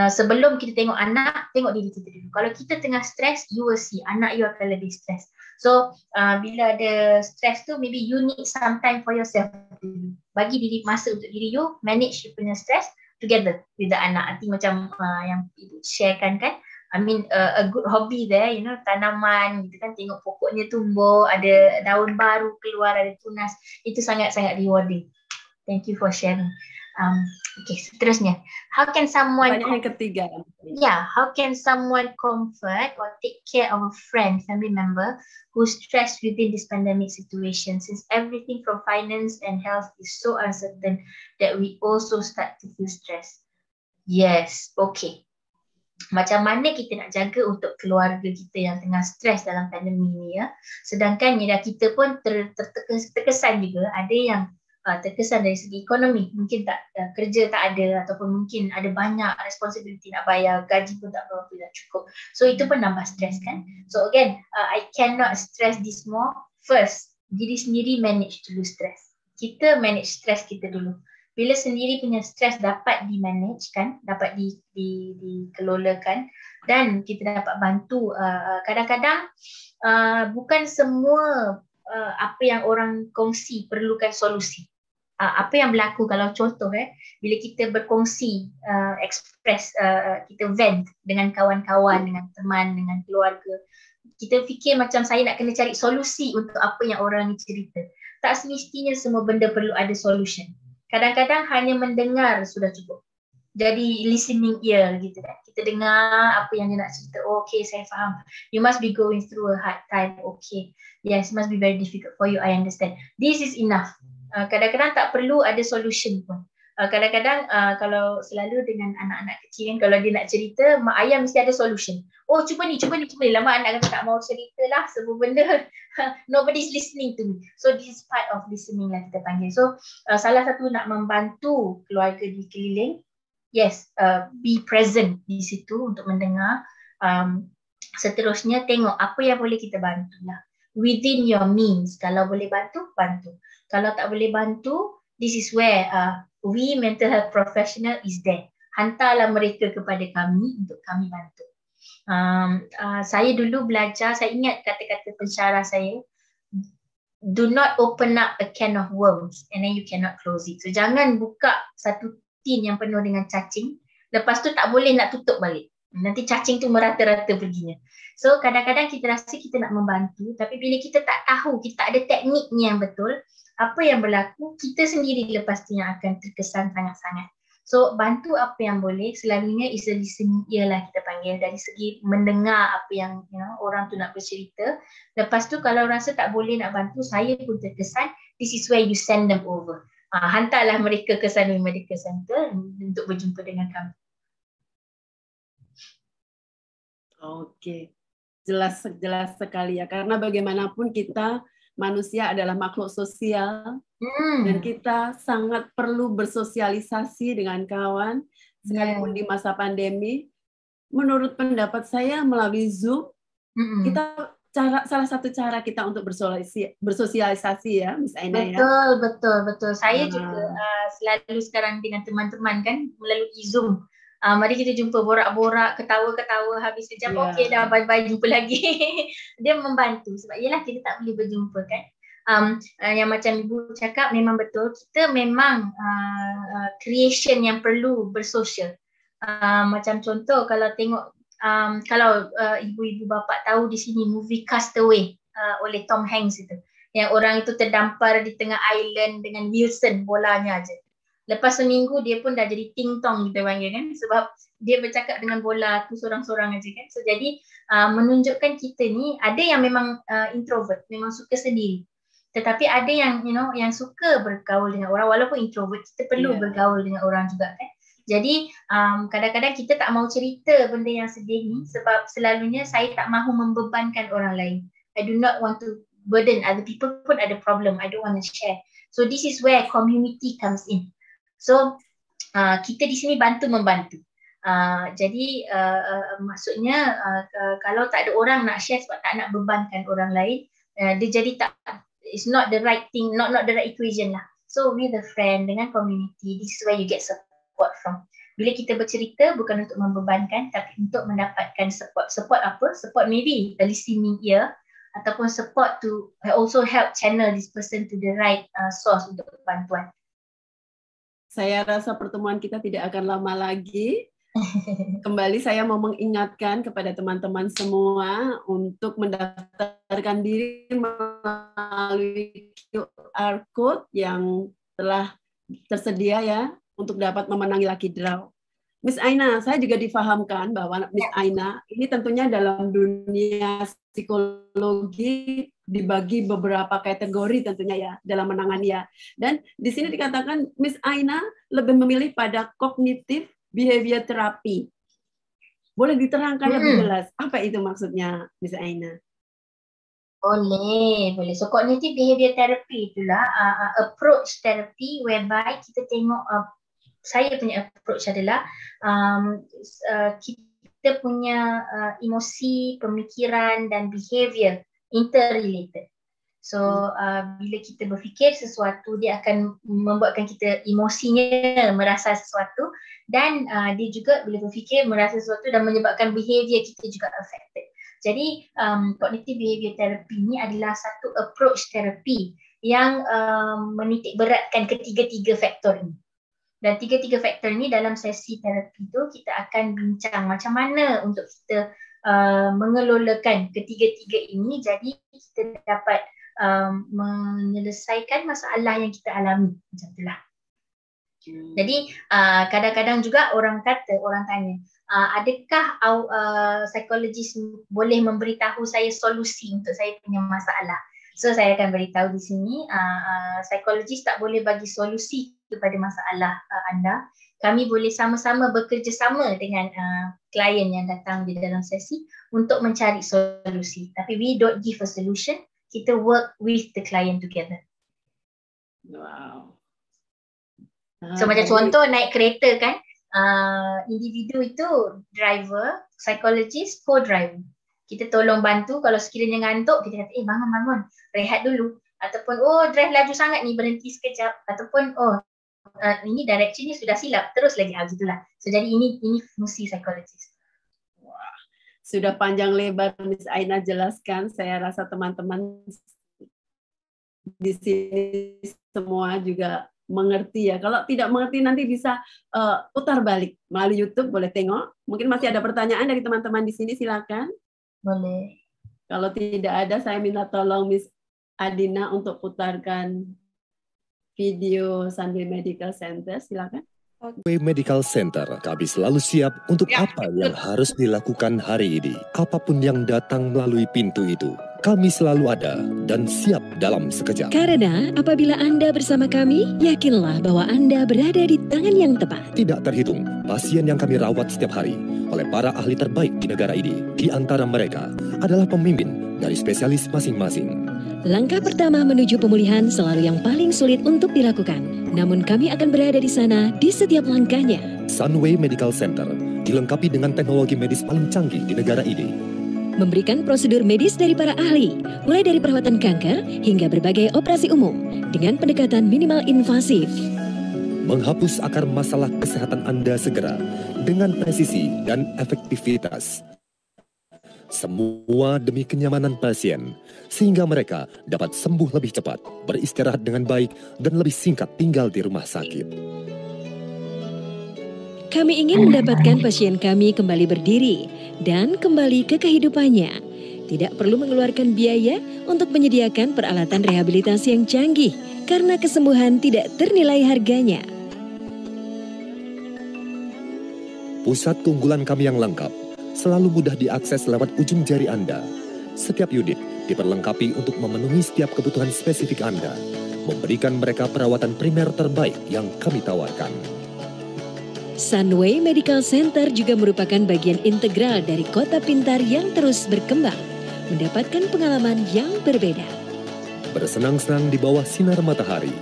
sebelum kita tengok anak, tengok diri kita dulu. Kalau kita tengah stres, you will see anak you akan lebih stres. So bila ada stres tu, maybe you need some time for yourself. Bagi diri masa untuk diri you, manage you punya stres together with the anak. Nanti macam yang ibu sharekan kan. I mean a good hobby there, you know, tanaman gitu kan, tengok pokoknya tumbuh, ada daun baru keluar, ada tunas. Itu sangat-sangat rewarding. Thank you for sharing. Okay, seterusnya. How can someone Pertanyaan yang ketiga. how can someone comfort or take care of a friend, family member who's stressed within this pandemic situation, since everything from finance and health is so uncertain that we also start to feel stressed? Yes, okay. Macam mana kita nak jaga untuk keluarga kita yang tengah stres dalam pandemik ni ya. Sedangkan kita pun terkesan juga, ada yang terkesan dari segi ekonomi, mungkin tak kerja tak ada, ataupun mungkin ada banyak responsibility nak bayar, gaji pun tak berapa, tak cukup. So itu pun nambah stres kan. So again, I cannot stress this more. First, diri sendiri manage dulu stres. Kita manage stres kita dulu. Bila sendiri punya stres dapat di-manage kan, dapat dikelolakan, dan kita dapat bantu. Kadang-kadang bukan semua apa yang orang kongsi perlukan solusi. Apa yang berlaku kalau contoh bila kita berkongsi, express, kita vent dengan kawan-kawan, dengan teman, dengan keluarga, kita fikir macam saya nak kena cari solusi untuk apa yang orang ni cerita. Tak semestinya semua benda perlu ada solution. Kadang-kadang hanya mendengar sudah cukup. Jadi listening ear gitu kan. Kita dengar apa yang dia nak cerita. Oh, okay, saya faham. You must be going through a hard time. Okay. Yes, it must be very difficult for you. I understand. This is enough. Kadang-kadang tak perlu ada solution pun. Kadang-kadang kalau selalu dengan anak-anak kecil kan, kalau dia nak cerita, mak ayah mesti ada solution. Oh, cuba ni. Lama anak kata tak mau cerita lah semua benda. Nobody's listening to me. So this is part of listening lah kita panggil. So salah satu nak membantu keluarga di keliling, yes, be present di situ untuk mendengar. Seterusnya tengok apa yang boleh kita bantu lah. Within your means. Kalau boleh bantu, bantu. Kalau tak boleh bantu, this is where we mental health professional is there. Hantarlah mereka kepada kami untuk kami bantu. Saya dulu belajar, saya ingat kata-kata pensyarah saya, do not open up a can of worms and then you cannot close it. So jangan buka satu tin yang penuh dengan cacing, lepas tu tak boleh nak tutup balik. Nanti cacing tu merata-rata perginya. So kadang-kadang kita rasa kita nak membantu, tapi bila kita tak tahu, kita tak ada tekniknya yang betul, apa yang berlaku, kita sendiri lepas tu yang akan terkesan sangat-sangat. So bantu apa yang boleh, selalunya is a listening ear lah kita panggil, dari segi mendengar apa yang orang tu nak bercerita. Lepas tu kalau rasa tak boleh nak bantu, saya pun terkesan, this is where you send them over. Hantarlah mereka ke sana medical center untuk berjumpa dengan kami. Oke, jelas sekali ya, karena bagaimanapun kita manusia adalah makhluk sosial dan kita sangat perlu bersosialisasi dengan kawan sekalipun di masa pandemi. Menurut pendapat saya melalui Zoom kita salah satu cara kita untuk bersosialisasi ya, Miss Aina ya. Betul. Saya juga selalu sekarang dengan teman-teman kan melalui Zoom. Mari kita jumpa, borak-borak, ketawa-ketawa, habis sejam, okey dah, bye-bye, jumpa lagi. Dia membantu sebab yelah kita tak boleh berjumpa kan. Yang macam Ibu cakap memang betul, kita memang creation yang perlu bersosial. Macam contoh kalau tengok kalau ibu-ibu bapa tahu di sini movie Castaway oleh Tom Hanks itu, yang orang itu terdampar di tengah island dengan Wilson bolanya aja. Lepas seminggu dia pun dah jadi ting tong kita panggil kan, sebab dia bercakap dengan bola tu sorang-sorang aja kan. So jadi menunjukkan kita ni ada yang memang introvert, memang suka sendiri. Tetapi ada yang yang suka bergaul dengan orang, walaupun introvert kita perlu bergaul dengan orang juga kan. Jadi kadang-kadang kita tak mau cerita benda yang sedih ni sebab selalunya saya tak mahu membebankan orang lain. I do not want to burden other people pun ada problem. I don't want to share. So this is where community comes in. So kita di sini bantu membantu. Jadi maksudnya kalau tak ada orang nak share sebab tak nak bebankan orang lain, dia jadi tak, it's not the right thing, not the right equation lah. So with a friend, dengan community, this is where you get support from. Bila kita bercerita bukan untuk membebankan tapi untuk mendapatkan support. Support apa? Support maybe a listening ear, ataupun support to also help channel this person to the right source untuk bantuan. Saya rasa pertemuan kita tidak akan lama lagi. Kembali saya mau mengingatkan kepada teman-teman semua untuk mendaftarkan diri melalui QR Code yang telah tersedia ya untuk dapat memenangi Lucky Draw. Miss Aina, saya juga difahamkan bahwa Miss Aina ini tentunya dalam dunia psikologi dibagi beberapa kategori tentunya ya dalam menangani ya. Dan di sini dikatakan Miss Aina lebih memilih pada kognitif behavior therapy. Boleh diterangkan lebih jelas apa itu maksudnya, Miss Aina? Boleh. So cognitive behavior therapy itulah approach therapy whereby kita tengok, saya punya approach adalah kita punya emosi, pemikiran dan behavior interrelated. So bila kita berfikir sesuatu, dia akan membuatkan kita emosinya merasa sesuatu, dan dia juga bila berfikir merasa sesuatu dan menyebabkan behavior kita juga affected. Jadi cognitive behavior therapy ni adalah satu approach therapy yang menitik beratkan ketiga-tiga faktor ini. Dan tiga-tiga faktor ni dalam sesi terapi tu kita akan bincang macam mana untuk kita mengelolakan ketiga-tiga ini, jadi kita dapat menyelesaikan masalah yang kita alami. Macam itulah. Jadi kadang-kadang juga orang tanya, adakah psikologis boleh memberitahu saya solusi untuk saya punya masalah? So saya akan beritahu di sini, psikologis tak boleh bagi solusi kepada masalah anda. Kami boleh sama-sama bekerjasama dengan klien yang datang di dalam sesi untuk mencari solusi. Tapi we don't give a solution, kita work with the client together. Wow. So macam contoh naik kereta kan, individu itu driver, psikologis co-driver. Kita tolong bantu, kalau sekiranya ngantuk kita kata bangun, rehat dulu, ataupun drive laju sangat ni, berhenti sekejap, ataupun ini direction ni sudah silap, terus lagi gitulah. So jadi ini fungsi psikologis. Wah, sudah panjang lebar Miss Aina jelaskan. Saya rasa teman-teman di sini semua juga mengerti ya. Kalau tidak mengerti nanti bisa putar balik melalui YouTube, boleh tengok. Mungkin masih ada pertanyaan dari teman-teman di sini, silakan. Boleh. Kalau tidak ada, saya minta tolong Miss Adina untuk putarkan video Sunway Medical Center, silakan. Sunway Medical Center, kami selalu siap untuk apa yang harus dilakukan hari ini. Apapun yang datang melalui pintu itu, kami selalu ada dan siap dalam sekejap. Karena apabila Anda bersama kami, yakinlah bahwa Anda berada di tangan yang tepat. Tidak terhitung pasien yang kami rawat setiap hari oleh para ahli terbaik di negara ini. Di antara mereka adalah pemimpin dari spesialis masing-masing. Langkah pertama menuju pemulihan selalu yang paling sulit untuk dilakukan. Namun kami akan berada di sana di setiap langkahnya. Sunway Medical Center dilengkapi dengan teknologi medis paling canggih di negara ini. Memberikan prosedur medis dari para ahli, mulai dari perawatan kanker hingga berbagai operasi umum dengan pendekatan minimal invasif. Menghapus akar masalah kesehatan Anda segera dengan presisi dan efektivitas. Semua demi kenyamanan pasien, sehingga mereka dapat sembuh lebih cepat, beristirahat dengan baik, dan lebih singkat tinggal di rumah sakit. Kami ingin mendapatkan pasien kami kembali berdiri dan kembali ke kehidupannya. Tidak perlu mengeluarkan biaya untuk menyediakan peralatan rehabilitasi yang canggih, karena kesembuhan tidak ternilai harganya. Pusat keunggulan kami yang lengkap selalu mudah diakses lewat ujung jari Anda. Setiap unit diperlengkapi untuk memenuhi setiap kebutuhan spesifik Anda, memberikan mereka perawatan primer terbaik yang kami tawarkan. Sunway Medical Center juga merupakan bagian integral dari kota pintar yang terus berkembang, mendapatkan pengalaman yang berbeda. Bersenang-senang di bawah sinar matahari,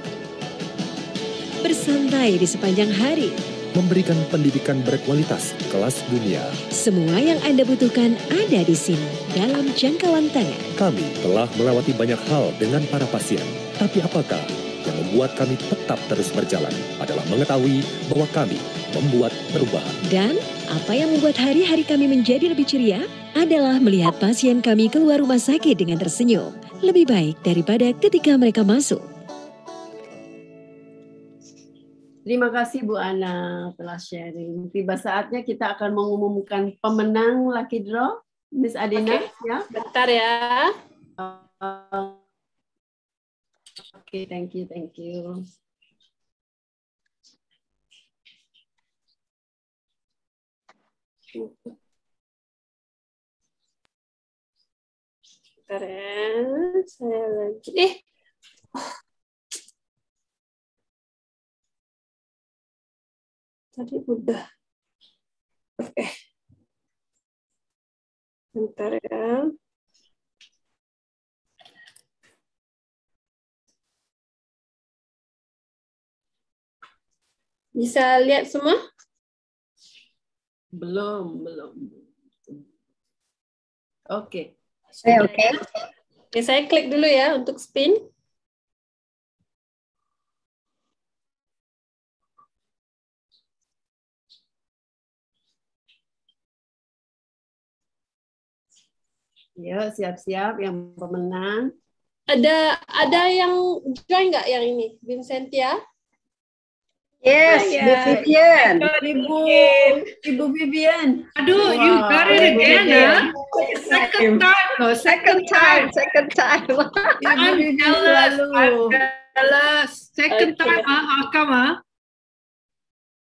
Bersantai di sepanjang hari. memberikan pendidikan berkualitas kelas dunia. Semua yang Anda butuhkan ada di sini, dalam jangkauan tangan. Kami telah melewati banyak hal dengan para pasien. Tapi apakah yang membuat kami tetap terus berjalan adalah mengetahui bahwa kami membuat perubahan. Dan apa yang membuat hari-hari kami menjadi lebih ceria adalah melihat pasien kami keluar rumah sakit dengan tersenyum. Lebih baik daripada ketika mereka masuk. Terima kasih Bu Ana telah sharing. Tiba saatnya kita akan mengumumkan pemenang Lucky Draw. Miss Adina, ya. Bentar ya. Oke, thank you, thank you. Bentar ya. Saya lagi. Tadi udah. Oke. Bentar ya. Bisa lihat semua? Belum. Oke. Oke. Oke, saya klik dulu ya untuk spin. Ya, siap-siap yang pemenang. Ada yang join nggak yang ini? Vincentia? Yes, Bu Vivian. Ibu Vivian. Aduh, you got it again, huh? Second time, loh. Second time. I'm jealous. Second time, how come,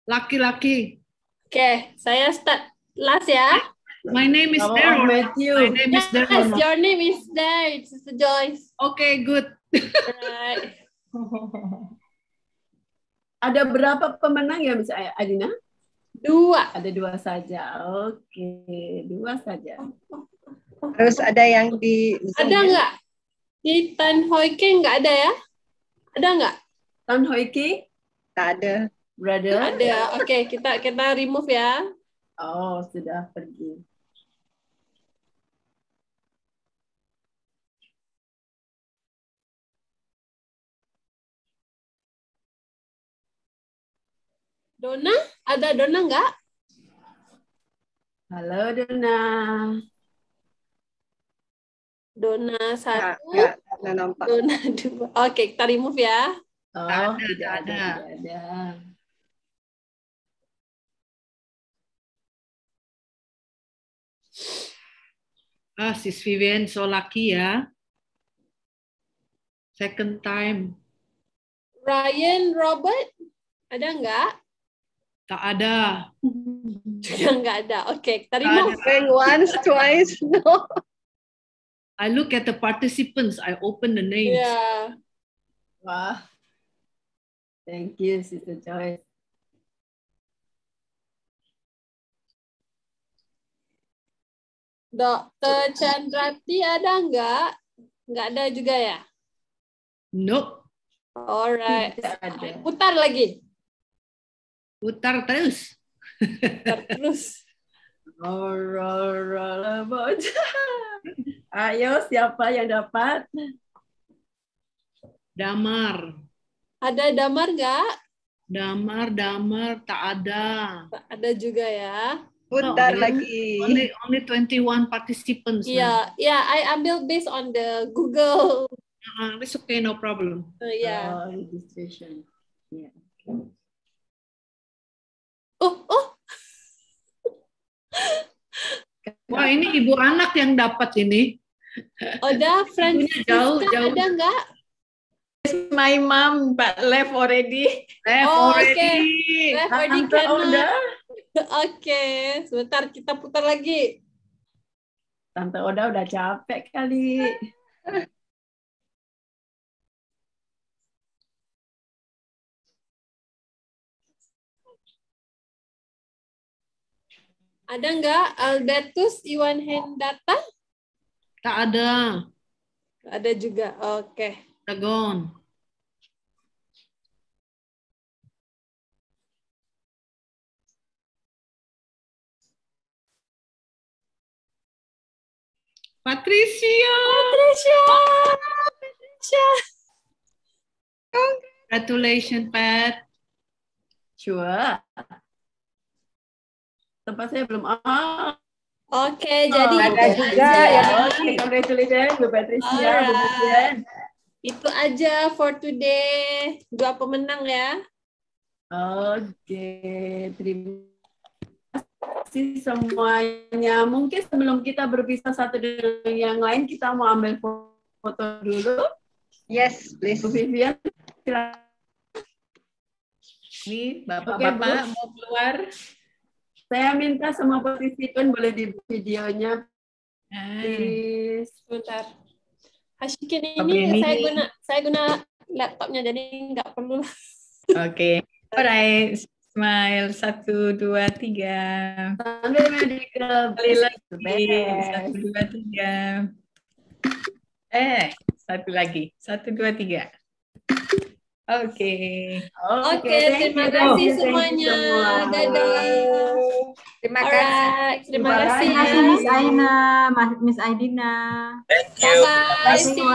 Laki-laki. Oke, saya start last ya. My name is Daryl. Matthew. My name is Yes, Daryl. your name is there. It's Sister Joyce. Okay, good. Right. Ada berapa pemenang ya Miss Adina? 2. Ada 2 saja. Oke, 2 saja. Harus ada yang di Ada nggak? Di Tan Hoi Keng nggak ada ya? Ada nggak? Tan Hoi Ki, tak ada. brother. Ada. Oke, kita remove ya. Oh, sudah pergi. Dona? Ada Dona nggak? Halo Dona. Dona 1, Nggak nampak. Dona 2. Oke, kita remove ya. Oh, Ada, tidak ada. ada. Sis Vivian, so lucky ya. Second time. Ryan Robert? Ada nggak? Tak ada. Juga nggak ada. Oke, kita remove. Going once, twice, no. I look at the participants. I open the names. Ya. Wah. Thank you, Sister Joyce. Dokter Chandrati ada nggak? Nggak ada juga ya? Nope. Alright. Tidak ada. Putar lagi. Putar terus. Putar terus. Ayo, siapa yang dapat? Damar. Ada Damar nggak? Damar, tak ada. Ada juga ya. Putar lagi. Only 21 participants. Yeah, I ambil based on the Google. It's okay, no problem. Yeah. Registration. Yeah. Oh. Wah, ini ibu anak yang dapat ini. Udah, Francisca jauh. ada nggak? My mom but left already. Okay. Left already Tante Oda. Oke, sebentar kita putar lagi. Tante Oda udah capek kali. Ada nggak Albertus Iwan Hendata? Tak ada. Ada juga. Oke. Gone. Patricia. Congratulations, Pat. Sure. Tempat saya belum. Oke, jadi ada itu juga aja. ya. Oke, congratulations Bu Patricia, Bu Patricia. Itu aja for today. 2 pemenang ya. Oke, terima kasih semuanya. Mungkin sebelum kita berpisah satu dengan yang lain, kita mau ambil foto dulu. Yes, please. Bu Vivian, silakan. Nih, Bapak-bapak mau keluar. Saya minta semua partisipan boleh di videonya. Please. Sebentar. Hashikin ini saya guna laptopnya jadi nggak perlu. Oke. Alright. Smile. 1, 2, 3. Sambil medical. Kali lagi. 1, 2, 3. Satu lagi. 1, 2, 3. Oke. Oke, terima kasih semuanya. Dadah. Terima Alright, terima kasih ya. Miss Aina, Miss Aidina. Bye-bye. See you.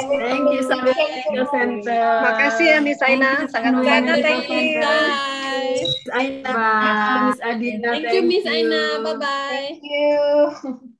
Thank you, Sambil Medical Center. Makasih ya Miss Aina, sangat Sana, banget. thank you. Bye. Miss Aina, Miss Adina. Thank you, Miss Aina. Bye-bye. Thank you.